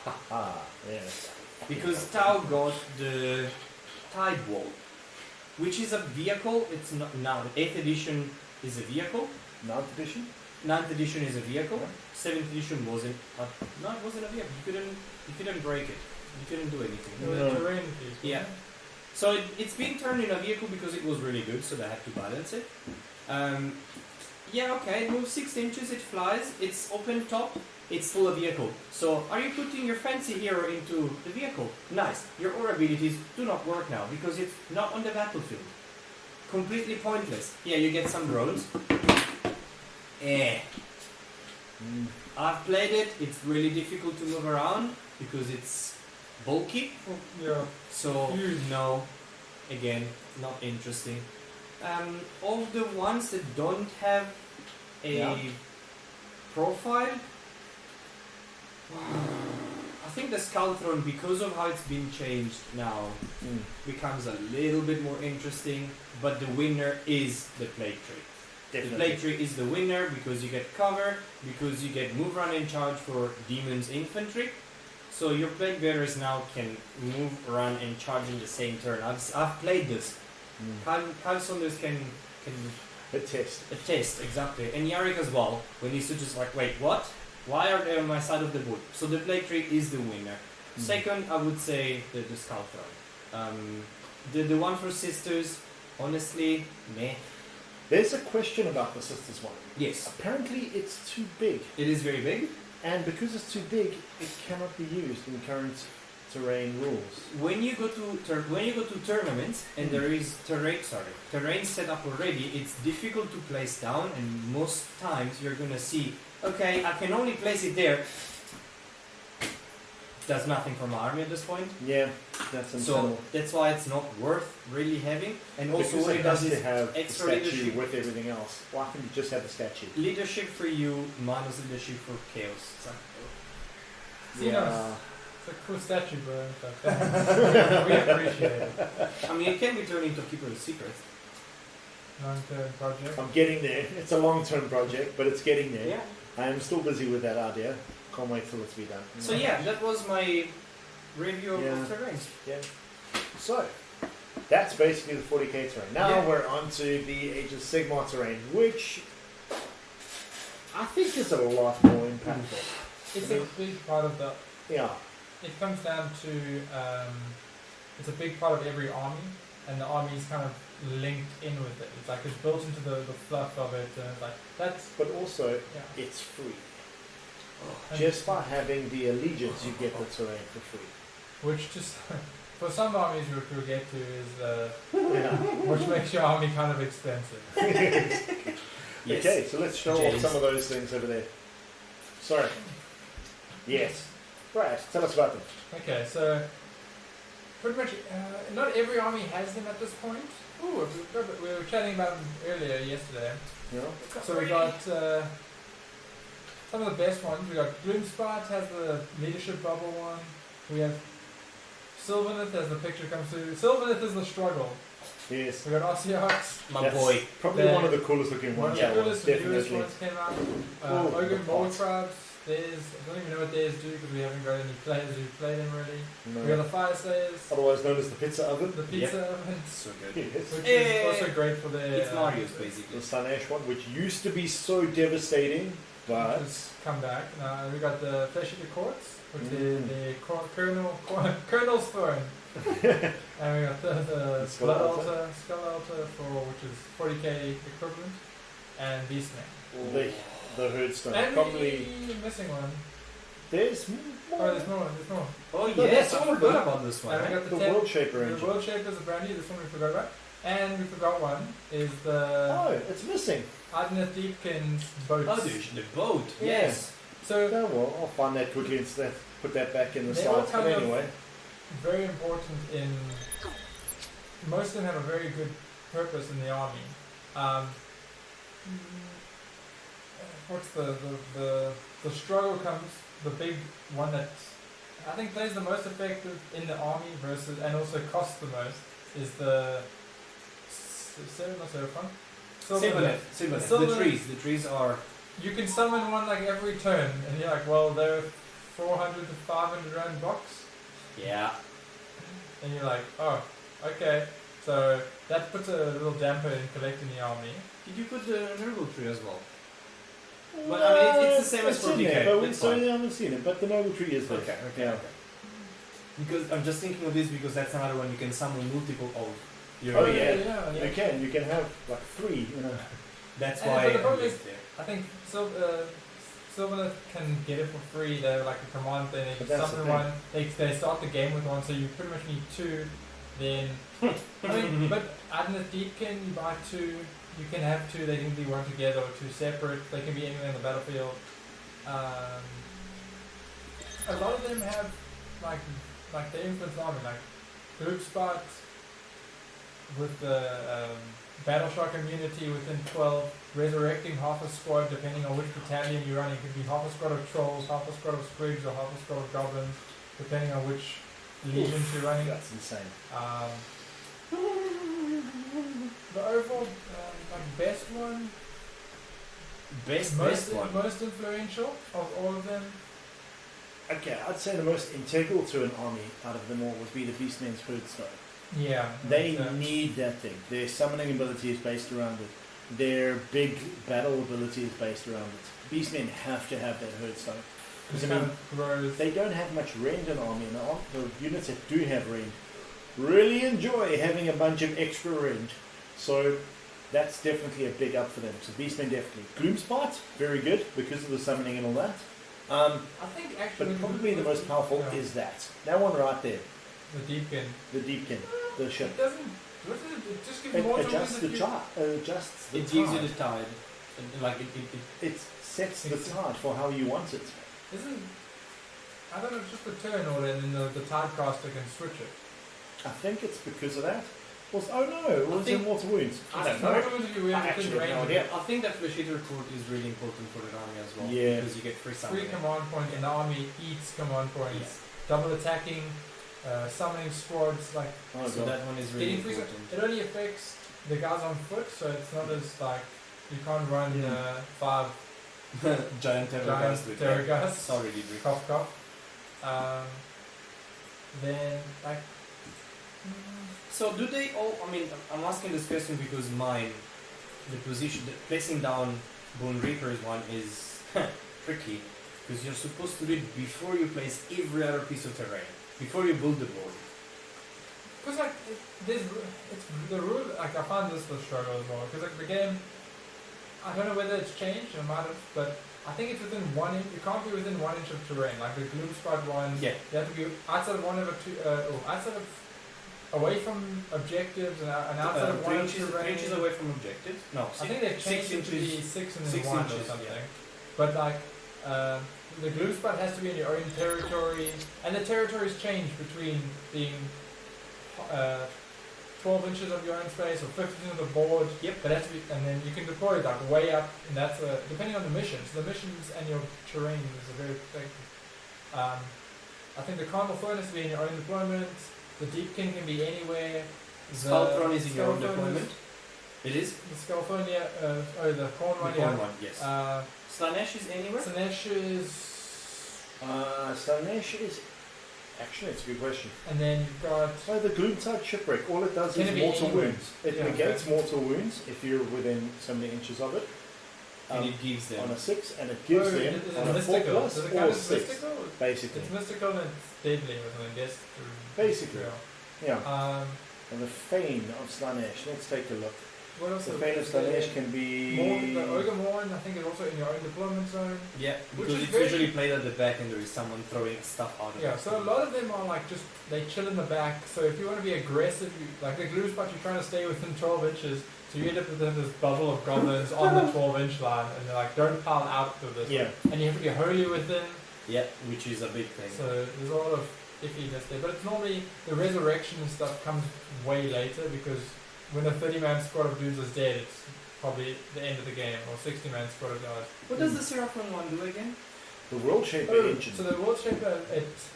Yes.
Because Tau got the Tide Wall, which is a vehicle. It's not now. 8th edition is a vehicle.
9th edition?
9th edition is a vehicle. 7th edition wasn't. No, it wasn't a vehicle. You couldn't break it. You couldn't do anything.
It was a terrain piece.
Yeah. So it's been turned in a vehicle because it was really good, so they had to balance it. Yeah, okay, it moves 6 inches, it flies, it's open top, it's full of vehicle. So are you putting your fancy hero into the vehicle? Nice. Your aura abilities do not work now because it's not on the battlefield. Completely pointless. Yeah, you get some drones. I've played it, it's really difficult to move around because it's bulky.
Yeah.
So, no, again, not interesting. Of the ones that don't have a profile, I think the Skull Throne, because of how it's been changed now, becomes a little bit more interesting, but the winner is the Plague Tree.
Definitely.
The Plague Tree is the winner because you get cover, because you get move, run, and charge for Demons Infantry. So your Plague Bearers now can move, run, and charge in the same turn. I've played this. Kyle Saunders can attest, exactly. And Yarrick as well, when he's just like, wait, what? Why are they on my side of the board? So the Plague Tree is the winner. Second, I would say the Skull Throne. The one for Sisters, honestly, meh.
There's a question about the Sisters one.
Yes.
Apparently it's too big.
It is very big.
And because it's too big, it cannot be used in current terrain rules.
When you go to tournaments and there is terrain set up already, it's difficult to place down, and most times you're gonna see, okay, I can only place it there. Does nothing for my army at this point.
Yeah, that's insane.
So that's why it's not worth really having. And also
because
what
it
it does
has
is
to have the
extra
statue
leadership.
with everything else. Why can't you just have the statue?
Leadership for you minus leadership for chaos. It's like,
Yeah.
It's a cool statue, bro. We appreciate it.
I mean, it can be turned into Keeper of Secrets.
Long-term project.
I'm getting there. It's a long-term project, but it's getting there.
Yeah.
I am still busy with that idea. Can't wait till it's be done.
So yeah, that was my review of terrains.
Yeah. So, that's basically the 40k terrain. Now we're on to the Age of Sigmar terrain, which I think is a lot more impactful.
It's a big part of the...
Yeah.
It comes down to... it's a big part of every army, and the army is kind of linked in with it. It's like it's built into the fluff of it, and it's like, that's...
But also,
Yeah.
it's free.
And
Just by having the allegiance, you get the terrain for free.
which just... For some armies, which we'll get to, is...
Yeah.
which makes your army kind of expensive.
Yes.
Okay, so let's show off
James.
some of those things over there. Sorry. Yes. Brad, tell us about them.
Okay, so pretty much not every army has them at this point. Ooh, we were chatting about them earlier yesterday.
You know?
So we got some of the best ones. We got Gloomspite has the leadership bubble one. We have Sylvaneth as the picture comes through. Sylvaneth is the struggle.
Yes.
We got Ossiarchs.
My
That's
boy.
Probably
The-
one of the coolest looking
One of
ones.
the
That one,
coolest, newest
definitely.
ones came out.
Oh,
Ogre
the
Mole
pots.
Tribes. I don't even know what theirs do because we haven't got any players who play them really.
No.
We got the Fire Slayers.
Otherwise known as the pizza oven.
The Pizza Oven.
So good.
Yes.
Which
Hey.
is also great for their...
It's Mario's basically.
The Sun Ash one, which used to be so devastating, but
Just come back. We got the Flesh Eater Courts, which
Mm.
is the Colonel's Throne. And we got the
Skull
Blood
Altar.
Altar, Skull Altar, which is 40k equivalent, and Beastman.
the Herdstone.
And
Probably
we missing one.
there's
Oh,
more.
there's more. There's more.
Oh
No,
yes,
that's
I
all
forgot
good.
about this one.
And we got
the
the
World Shaper
The
engine.
World Shaper is a brand new. This one we forgot about. And we forgot one is the
Oh, it's missing.
Adnath Deepkin's boats.
Oh, the boat.
Yeah.
Yes.
So
Oh well, I'll find that quickly and put that back in the
They all
slides. But
kind of-
anyway,
very important in... Most of them have a very good purpose in the army. what's the struggle comes, the big one that I think plays the most effective in the army versus, and also costs the most, is the Seraphon?
Sylvaneth. The trees are...
You can summon one like every turn, and you're like, well, they're 400 to 500 rand box.
Yeah.
And you're like, oh, okay. So that puts a little damper in collecting the army.
Did you put the noble tree as well? But I mean, it's the same as for DK.
But
It's fine.
I haven't seen it. But the noble tree is there.
Okay.
Yeah.
Because I'm just thinking of this because that's another one you can summon multiple of.
Oh yeah.
Yeah.
You can have like 3. You know.
That's
And
why.
but the problem
I'm
is-
there.
I think Sylvaneth can get it for free. They're like a command thing.
But
They
that's
summon
the thing.
one. They start the game with one, so you pretty much need 2. Then, I mean, but Adneth Deepkin, you buy 2. You can have 2. They can be one together or 2 separate. They can be anywhere on the battlefield. A lot of them have like the influence army, like group spot with the battle shock immunity within 12, resurrecting half a squad depending on which battalion you're running. It could be half a squad of trolls, half a squad of squigs, or half a squad of goblins, depending on which legions you're running.
That's insane.
The overall like best one,
Best one.
most influential of all of them.
Okay, I'd say the most integral to an army out of them all would be the Beastman's Herdstone.
Yeah,
They need that thing. Their summoning ability is based around it. Their big battle ability is based around it. Beastmen have to have that Herdstone. Because I mean,
grows.
they don't have much rend in army, and the units that do have rend really enjoy having a bunch of extra rend. So that's definitely a big up for them. So Beastmen definitely. Gloomspot, very good because of the summoning and all that.
I think actually,
But probably the most powerful
yeah.
is that. That one right there,
the Deepkin.
the Deepkin, the ship.
It doesn't. Doesn't it just gives
It
more
adjusts
tools
the
if you-
chart. Adjusts the
It gives you
tide.
the tide. Like it
It sets the tide for how you want it.
Isn't I don't know, it's just the turn order, and then the tidecaster can switch it.
I think it's because of that. Oh no, it was in
think-
Water Wounds.
I don't
Not
know.
only do we
I
have
actually
different
have no
range,
idea.
I think that Flesh Eater Court is really important for the army as well.
Yeah.
Because you get free
3
summoning.
command points, and the army eats command points. Double attacking, summoning squads, like
Oh
So
god.
that one is really
getting free.
important.
It only affects the guys on foot, so it's not as like you can't run 5
Giant terror
giant
guys with
terror
that.
guys.
Sorry, Didrik.
Cough cough. Then like.
So do they all? I mean, I'm asking this question because mine, the placing down Bone Reapers one is tricky because you're supposed to do it before you place every other piece of terrain, before you build the board.
Because like it's the rule. Like I found this the struggle as well. Because like the game, I don't know whether it's changed. It might have, but I think it's within 1 inch. You can't be within 1 inch of terrain. Like the Gloom Spot one,
Yeah.
you have to be outside of 1 over 2, or outside of away from objectives and outside of 1
3
inch
inches,
terrain.
3 inches away from objectives. No,
I think they've changed
6
it to be
inches.
6 and then
6
1 or
inches,
something.
yeah.
But like the Gloom Spot has to be in your own territory, and the territories change between being 12 inches of your own space or 15 of the board.
Yep.
But it has to be, and then you can deploy it like way up, and that's depending on the missions. The missions and your terrain is a very big. I think the Carnal Furnace has to be in your own deployment. The Deepkin can be anywhere.
Skullthrone is in your own
Skullthrone
deployment. It is.
The Skullthonia, the Corn
The
one,
corn
yeah.
one, yes. Slanesh is anywhere.
Slanesh is,
Slanesh is actually it's a good question.
and then you've got
So the Gloomtide Shipwreck, all it does
Can
is
it be
mortal
anywhere?
wounds. It
Yeah,
negates mortal wounds if you're within so many inches of it.
and it gives them.
On a 6, and it gives them
is it
on a 4
mystical?
plus
Does it
or
count as
6,
mystical?
basically.
It's mystical and it's deadly or something. Yes.
Basically. Yeah.
Um,
And the Fane of Slanesh, let's take a look.
what else?
The
is
Fane of
there?
Slanesh can be...
The Ogre Morn, I think, is also in your own deployment zone.
Yeah,
Which
because
is
it's
very-
usually played at the back and there is someone throwing stuff out of
Yeah,
it.
so a lot of them are like just, they chill in the back. So if you want to be aggressive, like the Glue Spot, you're trying to stay within 12 inches. So you end up with this bubble of goblins on the 12-inch line. And they're like, don't pile out of this.
Yeah.
And you have to be wholly within.
Yeah, which is a big thing.
So there's a lot of iffiness there. But it's normally, the resurrection and stuff comes way later because when a 30-man squad of dudes is dead, it's probably the end of the game, or 60-man squad of guys.
What does the Seraphon one do again?
The World Shaper engine.
So the World Shaper,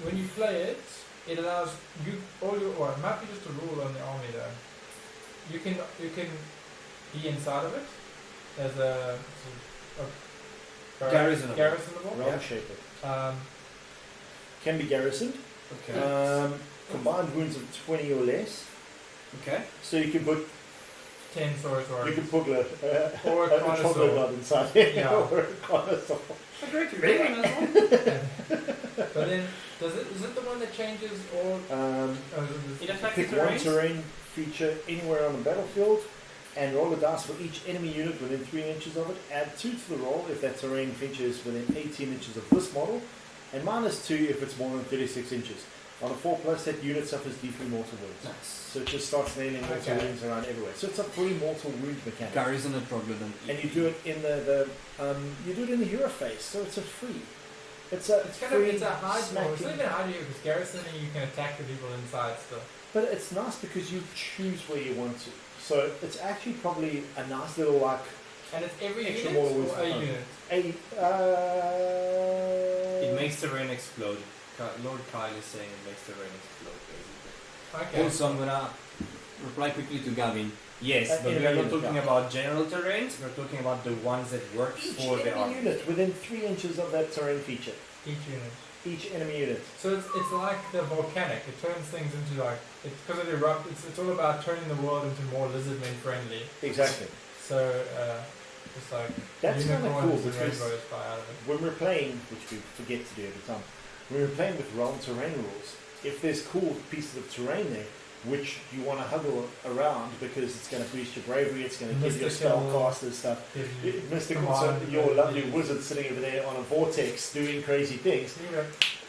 when you play it, it allows you all your, or it might be just a rule on the army though. You can be inside of it as a
Garrisonable.
garrisonable.
Realm Shaper.
Um,
Can be garrisoned.
Okay.
Combined wounds of 20 or less.
Okay.
So you can put
10 swords or
you can put a
or a connoisseur.
troglodyte inside there.
Yeah.
Or a connoisseur.
A great raven as well.
But then, is it the one that changes all?
It affects
Pick
the
one
terrain.
terrain feature anywhere on the battlefield and roll a dice for each enemy unit within 3 inches of it. Add 2 to the roll if that terrain feature is within 18 inches of this model, and -2 if it's more than 36 inches. On a 4+, that unit suffers D3 mortal wounds.
Nice.
So it just starts nailing mortal
Okay.
wounds around everywhere. So it's a free mortal wound mechanic.
Garrison and troglodyte.
And you do it in you do it in the hero phase, so it's a free. It's a
It's kind of
free
it's a hard mode. It's not
smacking.
even hard to because garrisoning you can attack the people inside still.
But it's nice because you choose where you want to. So it's actually probably a nice little like
And it's every
Extra
unit
mortal wounds
or
for
a
fun.
unit.
It makes the rain explode. Lord Kyle is saying it makes the rain explode, basically.
Okay.
Also, I'm gonna reply quickly to Gavin. Yes, but
in
we are
a
not
unit,
talking
yeah.
about general terrains. We're talking about the ones that work
each
for the
enemy
army.
unit within 3 inches of that terrain feature.
Each unit.
Each enemy unit.
So it's like the volcanic. It turns things into like because it erupts. It's all about turning the world into more lizardmen friendly.
Exactly.
So it's like
That's kind of
unicorns
cool
and
because
rainbows fly out of it.
when we're playing, which we forget to do every time, when we're playing with realm terrain rules, if there's cool pieces of terrain there, which you want to huggle around because it's going to boost your bravery, it's going to give you
Mystical.
spellcasters stuff.
Gives you
Mystical,
command,
so your lovely
yeah.
wizard sitting over there on a vortex doing crazy things.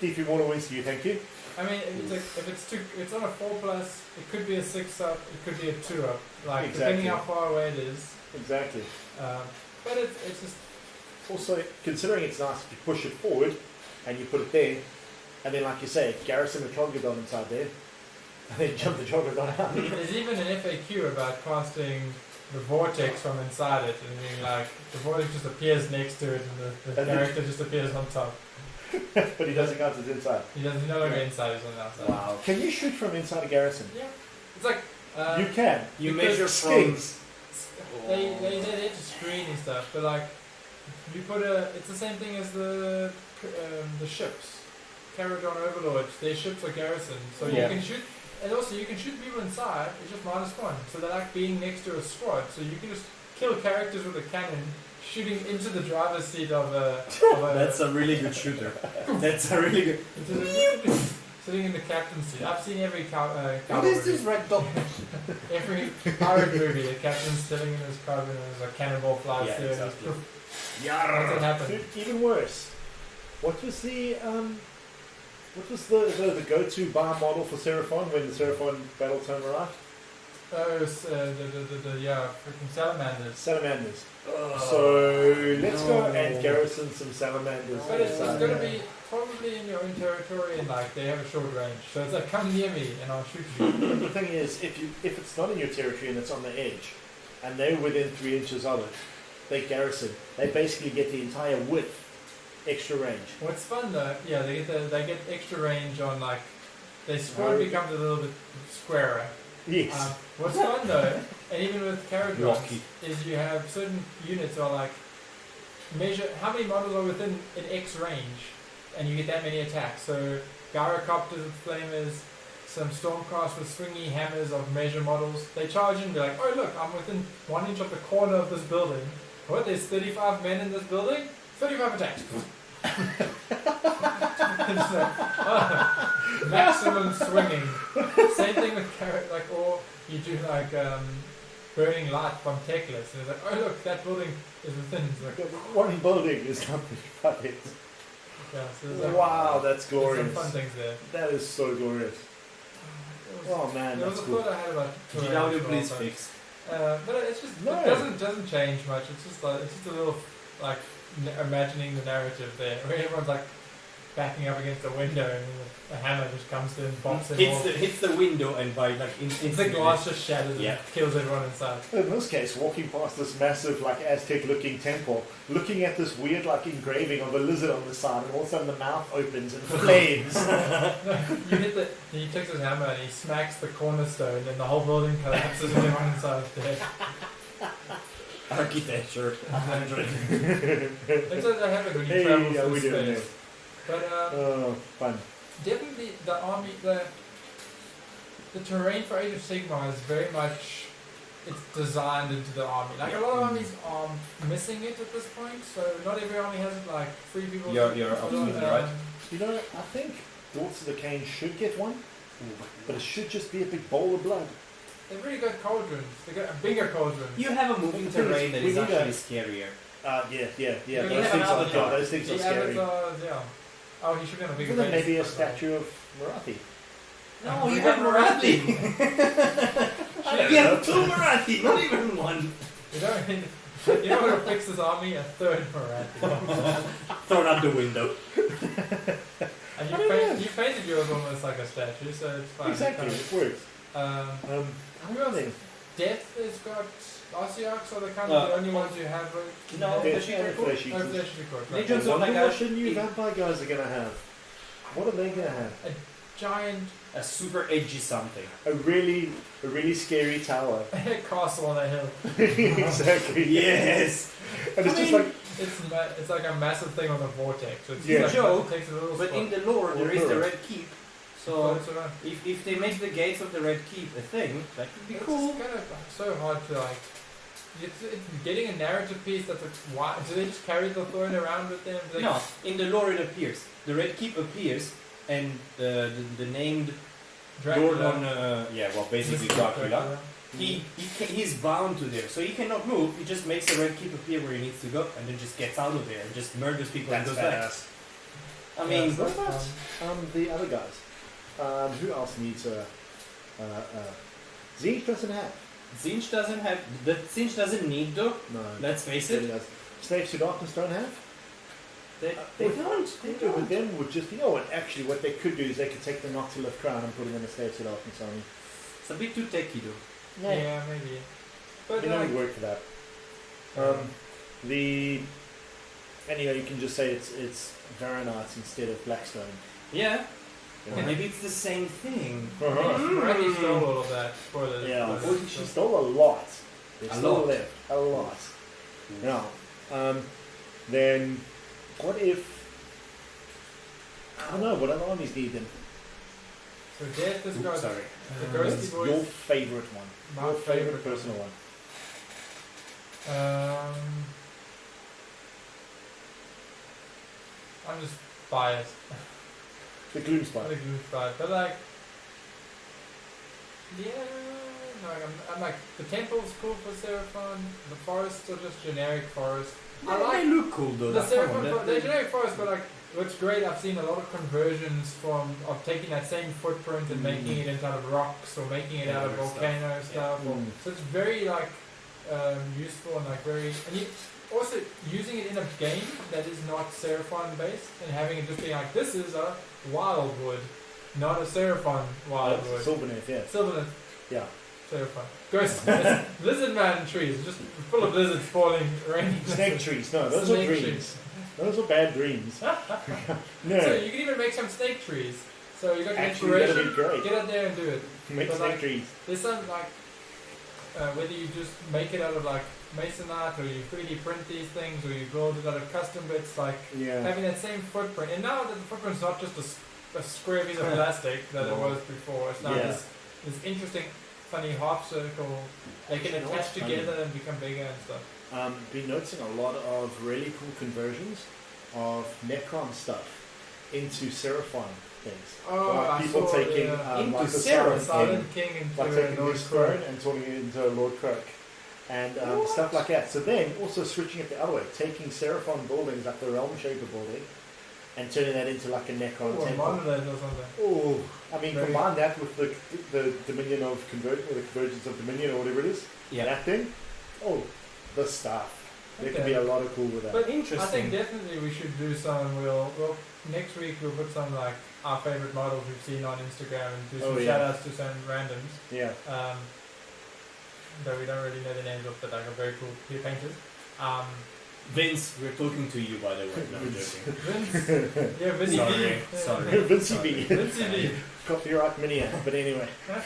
D3 mortal wounds to you, thank you.
I mean, it's like, if it's on a 4+, it could be a 6 up, it could be a 2 up, like depending
Exactly.
how far away it is.
Exactly.
But it's just
Also, considering it's nice if you push it forward and you put it there, and then, like you say, garrison the troglodyte inside there, and then jump the troglodyte out.
there's even an FAQ about casting the vortex from inside it, and being like the vortex just appears next to it, and the character just appears on top.
But he doesn't count as inside.
He doesn't. He's no longer inside. He's on the outside.
Wow.
Can you shoot from inside a garrison?
Yeah, it's like
You can.
You
because
measure from.
Skins.
they just screen and stuff, but like you put it's the same thing as the ships. Caradon Overlords, their ships are garrisoned, so
Yeah.
you can shoot, and also you can shoot people inside. It's just -1, so they're like being next to a squad. So you can just kill characters with a cannon, shooting into the driver's seat of a.
That's a really good shooter. That's a really good.
Sitting in the captain's seat. I've seen every
What is this red dot?
every pirate movie. The captain's sitting in his cabin and there's a cannonball flies
Yeah,
through.
exactly.
And that's what happened.
Dude, even worse. What was the go-to bar model for Seraphon when the Seraphon battle tome arrived?
Oh, it's, freaking salamanders.
Salamanders. So let's go and garrison some salamanders.
But it's
inside.
going to be probably in your own territory and like they have a short range. So it's like come near me and I'll shoot you.
But the thing is, if it's not in your territory and it's on the edge, and they're within 3 inches of it, they garrison. They basically get the entire width, extra range.
What's fun though, yeah, they get extra range on like their squad becomes a little bit squarer.
Yes.
What's fun though, and even with Caradons,
Rocky.
is you have certain units are like measure how many models are within an X range, and you get that many attacks. So Gyrocopters with flamers, some Stormcast with swingy hammers of measure models. They charge in and be like, oh look, I'm within 1 inch of the corner of this building. What? There's 35 men in this building. 35 attacks. It's like, maximum swinging. Same thing with or you do like burning light from Techless. And it's like, oh look, that building is within. It's like,
One building is not 35 hits.
yeah, so there's like,
Wow, that's
there's some
glorious.
fun things there.
That is so glorious. Oh man,
There was
that's
a
cool.
thought I had about
GW, please
but,
fix.
but it's just
No.
it doesn't change much. It's just a little like imagining the narrative there, where everyone's like backing up against a window, and the hammer just comes in and bops him off.
Hits the window and by like
The glass just shatters
Yeah.
and kills everyone inside.
In this case, walking past this massive, like Aztec-looking temple, looking at this weird, like engraving of a lizard on the side, and all of a sudden the mouth opens and flames.
He takes his hammer and he smacks the cornerstone, and the whole building collapses and everyone inside is dead.
Architecture 100.
That's what happens when you
Hey,
travel
how we
through
doing
space. But
Oh, fun.
definitely the army, the terrain for Age of Sigmar is very much, it's designed into the army. Like a lot of armies are missing it at this point, so not every army has it. Like 3 people.
You're absolutely right.
You know, I think Daughters of the Cain should get one, but it should just be a big bowl of blood.
They've really got cauldrons. They got a bigger cauldron.
You have a moving terrain that
We
is
need
actually scarier.
Yeah.
You
Those
have
things,
an avatar.
those things are
The
scary.
avatars, yeah. Oh, he should be on a bigger
Isn't there
base.
maybe a statue of Marathi?
No, you have Marathi. You have 2 Marathi, not even 1.
You don't need, you know what will fix this army? A third Marathi.
Thrown out the window.
And you painted yours almost like a statue, so it's fine.
Exactly, it works.
Who else? Death has got Asiarchs are the kind of the only ones who have it.
No,
Death
Flesh
and
Eater.
Flesh
No,
Eaters.
Flesh Eater.
They
Right.
just-
I wonder
like
what the new
a-
vampire guys are gonna have. What are they gonna have?
Giant
A super edgy something.
A really scary tower.
castle on a hill.
Exactly.
Yes!
And it's
I
just
mean-
like,
It's like a massive thing on a vortex. So it's
Yeah.
like,
Joke,
it takes a little
But
spot.
in the lore, there is the Red Keep. So,
Floats around.
if they make the gates of the Red Keep a thing, that would be
It's
cool.
kind of so hard to like. It's getting a narrative piece that's like, why do they just carry the throne around with them? Do they-
No, in the lore it appears. The Red Keep appears, and the named Lord on, basically Dracula. He's bound to there, so he cannot move. He just makes the Red Keep appear where he needs to go, and then just gets out of there and just murders people and
that's
goes back.
badass.
I mean,
What about the other guys? Who else needs a... Zinch doesn't have.
Zinch doesn't have. The Zinch doesn't need though.
No.
Let's face
It
it.
does. Slaves to Darkness don't have.
They
With
don't.
them would just, you know what, actually what they could do is they could take the Noctilith crown and put it in the Slaves to Darkness army.
It's a bit too techy though.
Yeah, maybe. But
You know,
like,
would work for that. Anyway, you can just say it's Varanites instead of Blackstone.
Yeah.
You
Or
know?
maybe it's the same thing.
Randy stole all of that. Spoilers.
Yeah,
Spoilers.
well, she stole a lot. There's
A
still
lot.
left. A lot. Now, then, what if... I don't know, what other armies need them?
So Death has got
Sorry.
the Ghosty
What's
Boys.
your favourite one?
My
Your favourite
favourite
personal one?
I'm just biased.
The Gloom
I
Spy.
think Gloom Spy, but like, yeah, no, I'm like the temple's cool for Seraphon. The forests are just generic forests. I like
They look cool though.
the
Come on,
Seraphon. They're generic forests, but like, what's great, I've seen a lot of conversions of taking that same footprint and making it into out of rocks or making it out of
Other
volcano stuff. Or,
Mm.
so it's very like useful and like very, and you also using it in a game that is not Seraphon based and having it just be like, this is a wildwood, not a Seraphon wildwood.
Sylvaneth, yeah.
Sylvaneth,
Yeah.
Seraphon. Ghost, lizard man trees, just full of lizards falling, raining.
Snake trees. No, those are
Snake
dreams.
trees.
Those are bad dreams. No.
So you can even make some snake trees. So you got the
Actually, that'd
inspiration.
be great.
Get out there and do it.
Make
but
snake
like-
trees.
There's some like whether you just make it out of like masonite or you 3D print these things or you build it out of custom bits, like
Yeah.
having that same footprint. And now that the footprint's not just a square piece of plastic that it was before, it's now
Yeah.
this interesting, funny half circle. They can
Actually, you know
attach
what's funny?
together and become bigger and stuff.
Been noticing a lot of really cool conversions of Necron stuff into Seraphon things.
Oh,
like
I
people
saw,
taking
yeah.
Into
like the
Seraphon.
Silent King,
Silent King into
like
a
taking
Lord
his
Crow.
throne and turning it into a Lord Croak. And stuff like that. So then also switching it the other way, taking Seraphon buildings like the Realm Shaper building and turning that into like a Necron
Ooh, a
temple.
monolith or something.
Oh, I mean,
Very-
combine that with the Dominion of Convergence, or the Convergence of Dominion, or whatever it is.
Yeah.
That thing. Oh, the stuff. There could be a lot of cool with that.
But I
Interesting.
think definitely we should do some. We'll next week we'll put some like our favorite models we've seen on Instagram and do some
Oh, yeah.
shout outs to some randoms.
Yeah.
Though we don't really know the names of, but like are very cool painters.
Vince, we're talking to you, by the way. No, I'm joking.
Vince, yeah, Vince.
Sorry,
V.
sorry.
Vincey B.
Vince V.
Copyright mini. But anyway.
I'm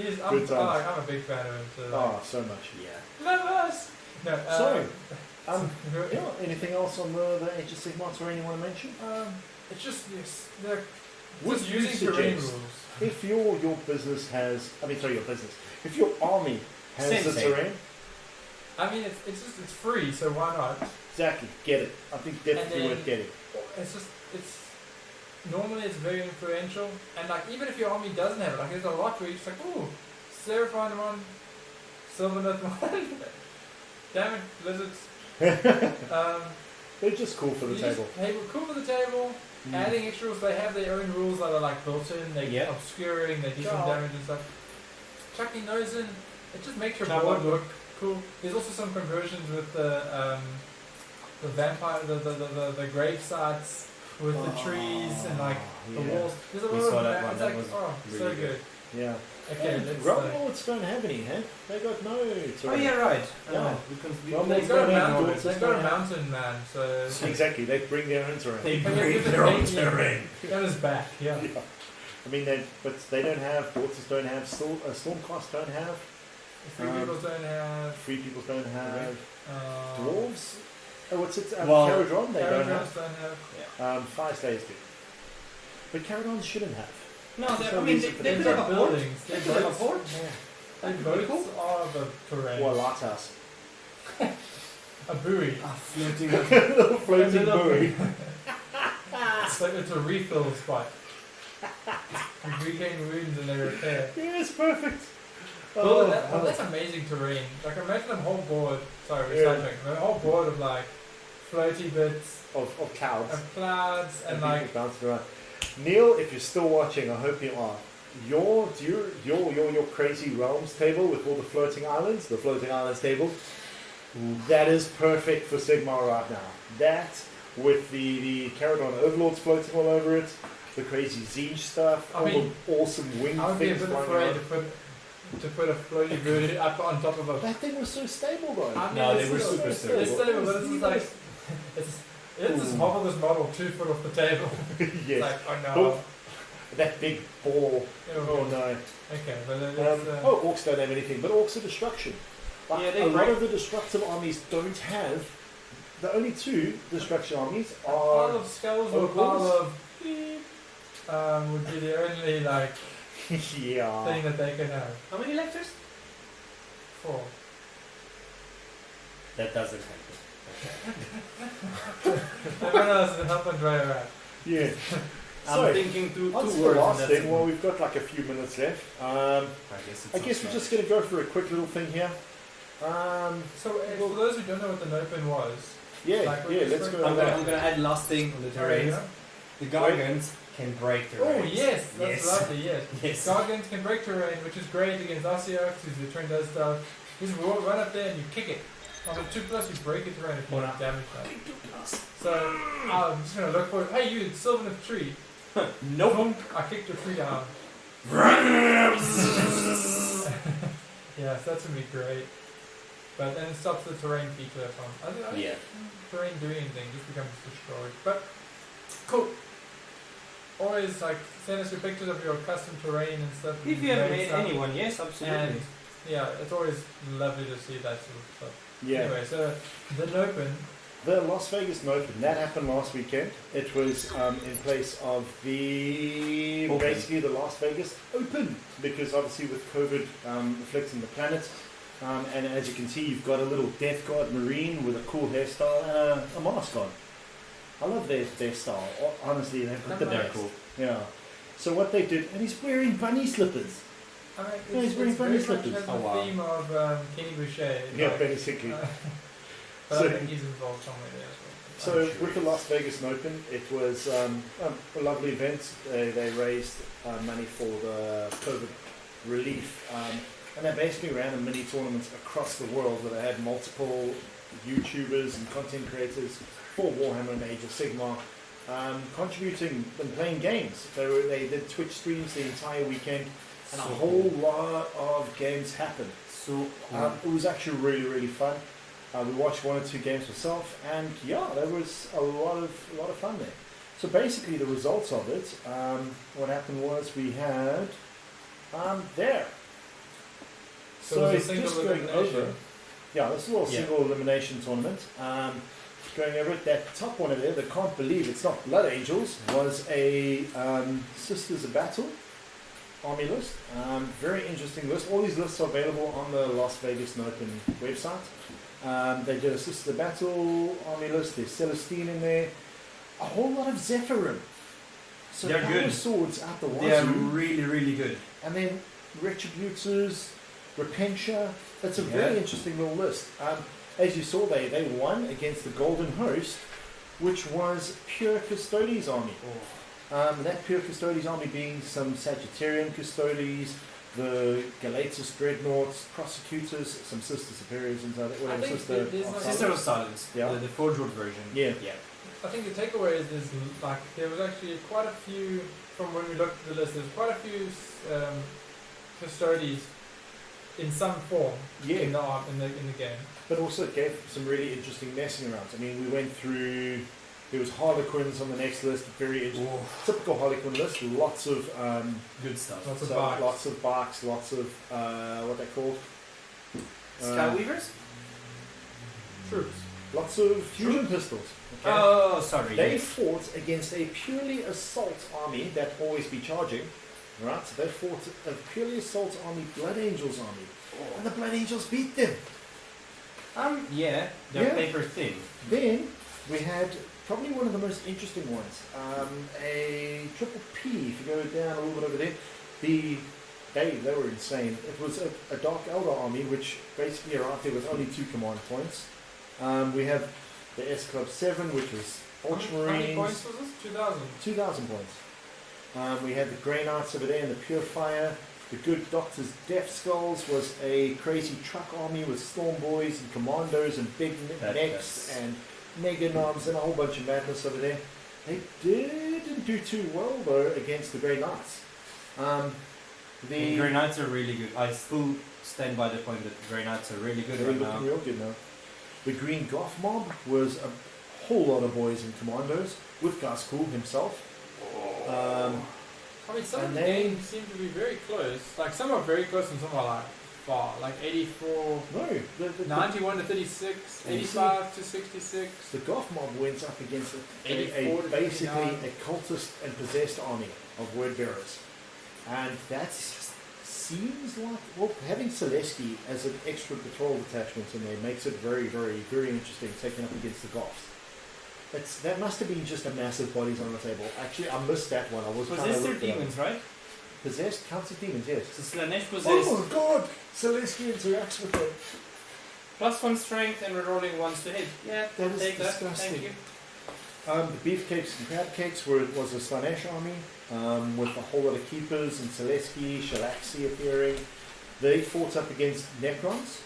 Good times.
I'm a big fan of him. So like,
Oh, so much.
Yeah.
love us. No.
So, yeah, anything else on the Age of Sigmar terrain you want to mention?
It's just they're
Would
just
you
using terrain
suggest-
rules.
If your business has, if your army has the
Same.
terrain,
I mean, it's free, so why not?
exactly, get it. I think definitely
And then-
worth getting.
It's normally it's very influential, and like even if your army doesn't have it, like there's a lot where you're just like, ooh, Seraphine one, Sylvaneth one, damn it, lizards.
They're just cool for the
You
table.
just- cool for the table.
Mm.
Adding extra rules, they have their own rules that are like built in. They
Yeah.
obscuring, they do some
Yeah.
damage and stuff. Chucking those in, it just makes your
Chop
board
up.
look cool. There's also some conversions with the vampire, the grave sites with the trees and like the
yeah.
walls. There's a
We
lot
saw
of
that one,
it's
that
like,
was
oh, so
really
good.
Yeah.
Okay,
And
let's.
Realm Lords don't have any, huh? They got no terrain.
Oh yeah, right.
Yeah.
We
They've got a
They
mountain.
don't
They've got a
have-
mountain man, so
Exactly, they bring their own terrain.
They
But yeah,
bring
give it
their own
big, yeah.
terrain.
that is back. Yeah.
Yeah. I mean, they don't have, daughters don't have, Stormcast don't have,
Free people don't have.
free people don't have,
Uh,
dwarves? Oh, what's it?
Well,
Caradron, they don't have.
Caravans don't have.
Fire Slayers do. But Caradon shouldn't have.
No,
So
I mean
reason for
they
them
could
to
have a
have
port.
buildings.
They
They
could have a
boats.
port.
The boats are the terrain.
Or a lighthouse.
A buoy.
Floating.
Little floating
Little
buoy.
It's a refill spot. You regain wounds and they repair.
Yes, perfect.
Well, that's amazing terrain. Like imagine a whole board. Sorry, we're
Yeah.
sidetracking. A whole board of like floaty bits
of clouds.
of clouds and
people
like
bouncing around. Neil, if you're still watching, I hope you are. Your crazy realms table with all the floating islands, the floating islands table, that is perfect for Sigmar right now. That with the Caradon Overlords floating all over it, the crazy Siege stuff,
I
all
mean,
the awesome wing
I would be a
things
bit
flying
afraid
around.
to put a floaty bird up on top of a.
That thing was so stable though.
I mean,
No,
it's
they were
still-
super
It's
stable.
stable, but it's just like it's just hobble this model 2 foot off the table. It's
Yes.
like oh no.
Oh, that big ball. Oh no.
Okay, but it's,
Orcs don't have anything, but Orcs are destruction. Like,
Yeah, they
a lot
break-
of the destructive armies don't have. The only 2 destruction armies
a pile
are.
of skulls or a pile of beep, would be the only like
Yeah.
thing that they can have.
How many lectures?
4.
That doesn't happen.
Everyone else is help and dry around.
Yeah.
I'm
So,
thinking two
on to the
words.
last
and that's
thing.
it.
Well, we've got like a few minutes left.
I guess
We're just going to go for a quick little thing here.
So for those who don't know what the NOpen was,
Yeah,
Like we
yeah.
just
Let's
went-
go.
I'm
over
gonna,
that.
I'm gonna add last thing on the
alright,
terrains. The Gargants can break terrains.
Oh yes, that's
Yes.
lovely. Yes,
Yes.
Gargants can break terrain, which is great against Arceox, who's the turn does stuff. You just run up there and you kick it. On the 2+, you break it terrain if you have damage done. So I'm just gonna look for it. Hey, you Sylvaneth tree.
Nope.
I kicked your tree down. Yes, that's gonna be great. But then it stops the terrain feature from. I think
Yeah.
terrain doing anything just becomes destroyed. But cool. Always like send us your pictures of your custom terrain and stuff.
If you have made
stuff.
anyone, yes, absolutely.
And yeah, it's always lovely to see that sort of stuff.
Yeah.
Anyway, so the NOpen.
The Las Vegas NOpen, that happened last weekend. It was in place of the
Open.
basically the Las Vegas Open, because obviously with COVID afflicting the planet, and as you can see, you've got a little Death Guard Marine with a cool hairstyle and a mask on. I love their style. Honestly, they've got the
They're
best.
cool.
Yeah. So what they did, and he's wearing bunny slippers.
I mean,
Yeah, he's wearing
very
bunny
much
slippers.
has the
Oh, wow.
theme of Kenny Boucher.
Yeah,
like,
basically.
but
So-
I think he's involved somewhere there as well.
So
I'm sure
with the Las Vegas NOpen, it was a lovely event. They raised money for the COVID relief, and they basically ran a mini tournament across the world where they had multiple YouTubers and content creators for Warhammer and Age of Sigmar, contributing and playing games. They did Twitch streams the entire weekend, and a whole lot of games happened.
So
It was actually really, really fun. We watched 1 or 2 games myself, and yeah, there was a lot of fun there. So basically, the results of it, what happened was we had there.
So it was a single
just going
elimination.
over, yeah, this is a little
Yeah.
single elimination tournament. Going over it, that top one over there, that can't believe it's not Blood Angels, was a Sisters of Battle army list. Very interesting list. All these lists are available on the Las Vegas NOpen website. They did a Sisters of Battle army list. There's Celestine in there. A whole lot of Zephyrim. So
They're
power
good.
swords out the
they are
wazoo.
really, really good.
And then Retributors, Repentia. That's a very interesting little list. As you saw, they won against the Golden Host, which was pure Custodes army. That pure Custodes army being some Sagittarian Custodes, the Galatus Dreadnoughts, Prosecutors, some Sister Superiors and so that.
I
Whatever
think
sister.
there's like-
Sister of Silence,
Yeah.
the Forge World version.
Yeah.
I think the takeaway is like there was actually quite a few from when we looked at the list. There's quite a few Custodes in some form in the game.
But also it gave some really interesting messing around. I mean, we went through. There was Harlequins on the next list. Very interesting. Typical Harlequin list. Lots of
Good stuff.
Lots of
so
barks.
lots of barks. Lots of what they called.
Skyweavers?
Troops.
Lots of fusion pistols. Okay?
Oh, sorry.
They
yes.
fought against a purely assault army that always be charging. Right? So they fought a purely assault army, Blood Angels army. And the Blood Angels beat them.
Yeah, they're
Yeah.
paper thin.
Then we had probably one of the most interesting ones. A triple P, if you go down a little bit over there. They were insane. It was a Dark Elder army, which basically arrived there with only 2 command points. We have the S Club 7, which was
How many
Ultramarines.
points was this? 2,000.
2,000 points. We had the Grey Knights over there and the Purifier. The Good Doctor's Death Skulls was a crazy truck army with Storm Boys and Commandos and big necks and Mega Knobs and a whole bunch of madness over there. They didn't do too well though against the Grey Knights.
The Grey Knights are really good. I still stand by the point that Grey Knights are really good
They're
right
looking
now.
real good now. The Green Goth Mob was a whole lot of boys and commandos with Gaskul himself.
I mean, some
And
of the
then-
games seem to be very close. Like some are very close and some are like far. Like 84,
No, the
91 to 36, 85 to 66.
The Goth Mob went up against a
84 to
basically
59.
a cultist and possessed army of word bearers. And that seems like, well, having Celesky as an extra patrol detachment in there makes it very, very, very interesting taking up against the Goths. That must have been just a massive bodies on the table. Actually, I missed that one. I was trying to
Possessed
look
their
it up.
demons, right?
Possessed counts as demons, yes.
So Slanesh possessed.
Oh God! Celesky interacts with them.
+1 strength and we're rolling 1s to hit. Yeah,
That is
take that.
disgusting.
Thank you.
The Beefcakes and Crab Cakes was a Slanesh army with a whole lot of Keepers and Celesky, Shalaxi appearing. They fought up against Necrons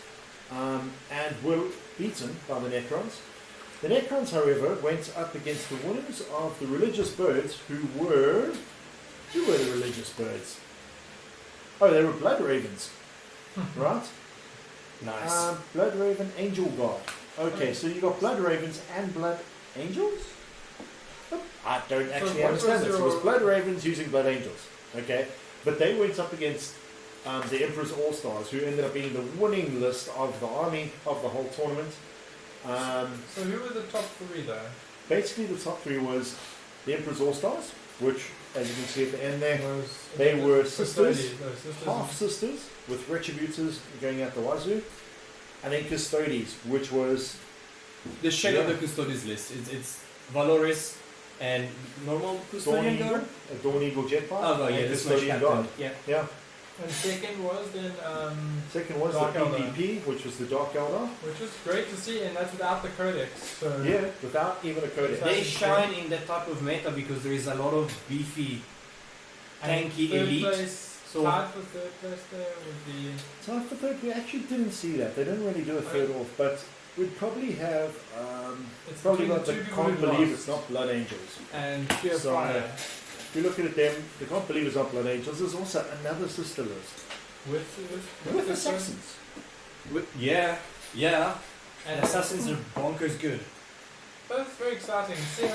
and were beaten by the Necrons. The Necrons, however, went up against the winners of the Religious Birds, who were the Religious Birds? Oh, they were Blood Ravens, right?
Nice.
Blood Raven, Angel Guard. Okay, so you got Blood Ravens and Blood Angels? I don't actually
what
understand
was
this. It
your-
was Blood Ravens using Blood Angels. Okay, but they went up against the Emperor's All Stars, who ended up being the winning list of the army of the whole tournament.
So who were the top 3 though?
Basically, the top 3 was the Emperor's All Stars, which, as you can see at the end there,
Was
They were
Custodians,
sisters,
no, sisters
half sisters with Retributors going out the wazoo, and then Custodes, which was
The shell of
Yeah.
the Custodes list. It's Valoris and normal
Dawn
Custodian
Eagle,
Guard.
a Dawn Eagle jetpack,
Oh,
and
yeah, the Slash
Custodian Guard.
Captain. Yeah.
Yeah.
And second was then,
Second was
Dark
the
Elder.
PvP, which was the Dark Elder.
which is great to see, and that's without the codex. So
Yeah, without even a codex.
They shine in that type of meta because there is a lot of beefy,
and
tanky
third
elite.
Place,
So-
tied for third place there would be.
So for third, we actually didn't see that. They didn't really do a third off, but We'd probably have
It's
probably
between
not
the
the
two people
Can't
who
Believe
lost.
It's Not Blood Angels.
And Fear
So,
Fire
If you look at them, the Can't Believe It's Not Blood Angels. There's also another sister list with
the
assassins.
Yeah.
And
Assassins are bonkers good.
that's very exciting. See,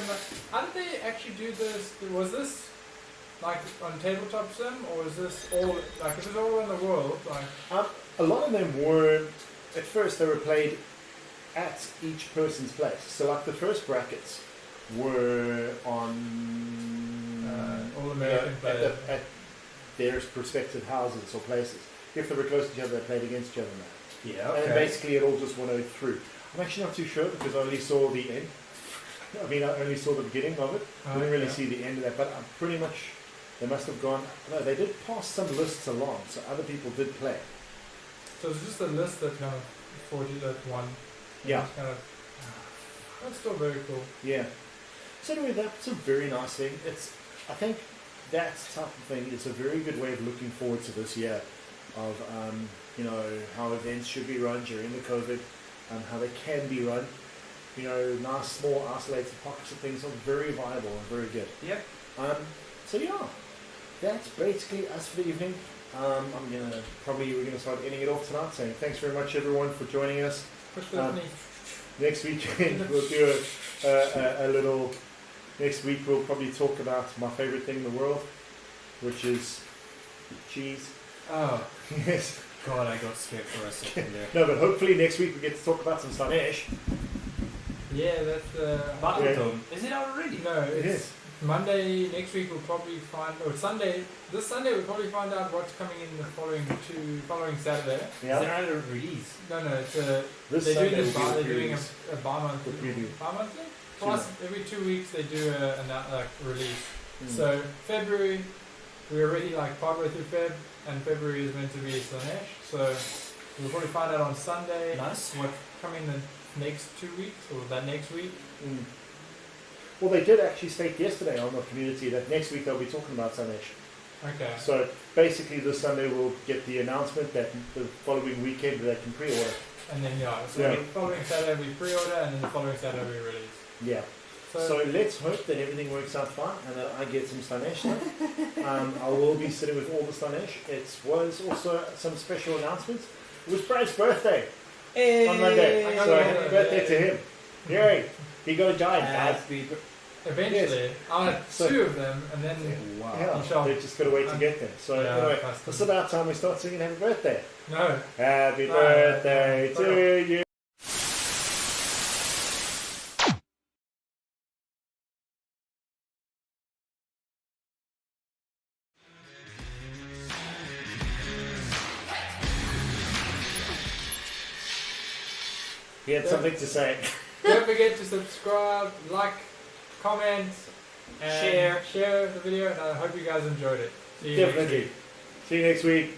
how did they actually do this? Was this like on tabletop sim, or is this all like is it all around the world? Like
A lot of them were at first they were played at each person's place. So like the first brackets were on
all American players.
at their respective houses or places. If they were close to each other, they played against each other now.
Yeah.
And basically it all just went through. I'm actually not too sure because I only saw the end. I mean, I only saw the beginning of it. I didn't really see the end of that, but I'm pretty much, they must have gone, no, they did pass some lists along, so other people did play.
So it's just a list that kind of forged that one.
Yeah.
Kind of, that's still very cool.
Yeah. So anyway, that's a very nice thing. I think that type of thing is a very good way of looking forward to this year of, how events should be run during the COVID, how they can be run. Nice, small, isolated pockets of things are very viable and very good.
Yep.
So yeah, that's basically us for the evening. We're gonna start ending it off tonight, saying thanks very much everyone for joining us.
Push the knee.
Next weekend we'll do a little. Next week we'll probably talk about my favorite thing in the world, which is cheese.
Oh,
Yes.
God, I got scared for a second there.
No, but hopefully next week we get to talk about some Slanesh.
Yeah, that's
Battletome. Is it out already?
no, it's
Yes.
Monday next week. We'll probably find, or Sunday. This Sunday we'll probably find out what's coming in the following Saturday.
Is there
Yeah.
another release?
No, it's
This
they're
Sunday
doing
will be the
they're doing
previews.
a bi-monthly.
The preview.
Bi-monthly? Twice every 2 weeks they do a release.
Mm.
So February, we're already like partway through Feb, and February is meant to be Slanesh. So we'll probably find out on Sunday
Nice.
what's coming the next 2 weeks or that next week.
Mm. Well, they did actually state yesterday on the community that next week they'll be talking about Slanesh.
Okay.
So basically this Sunday we'll get the announcement that the following weekend they can pre-order.
And then so
Yeah.
the following Saturday we pre-order, and then the following Saturday we release.
Yeah. So let's hope that everything works out fine and that I get some Slanesh stuff. I will be sitting with all the Slanesh. It was also some special announcements. It was Brad's birthday on Monday.
I got
So
it.
happy birthday to him. Yay! He got a giant, guys.
eventually, I'll have
So-
2 of them, and then
Wow.
Yeah,
Michelle.
they just got to wait to get them. So
Yeah,
anyway,
custom.
it's about time we start singing happy birthday.
no.
Happy birthday to you. He had something to say.
Don't forget to subscribe, like, comment, and share the video. And I hope you guys enjoyed it. See you next week.
Definitely. See you next week.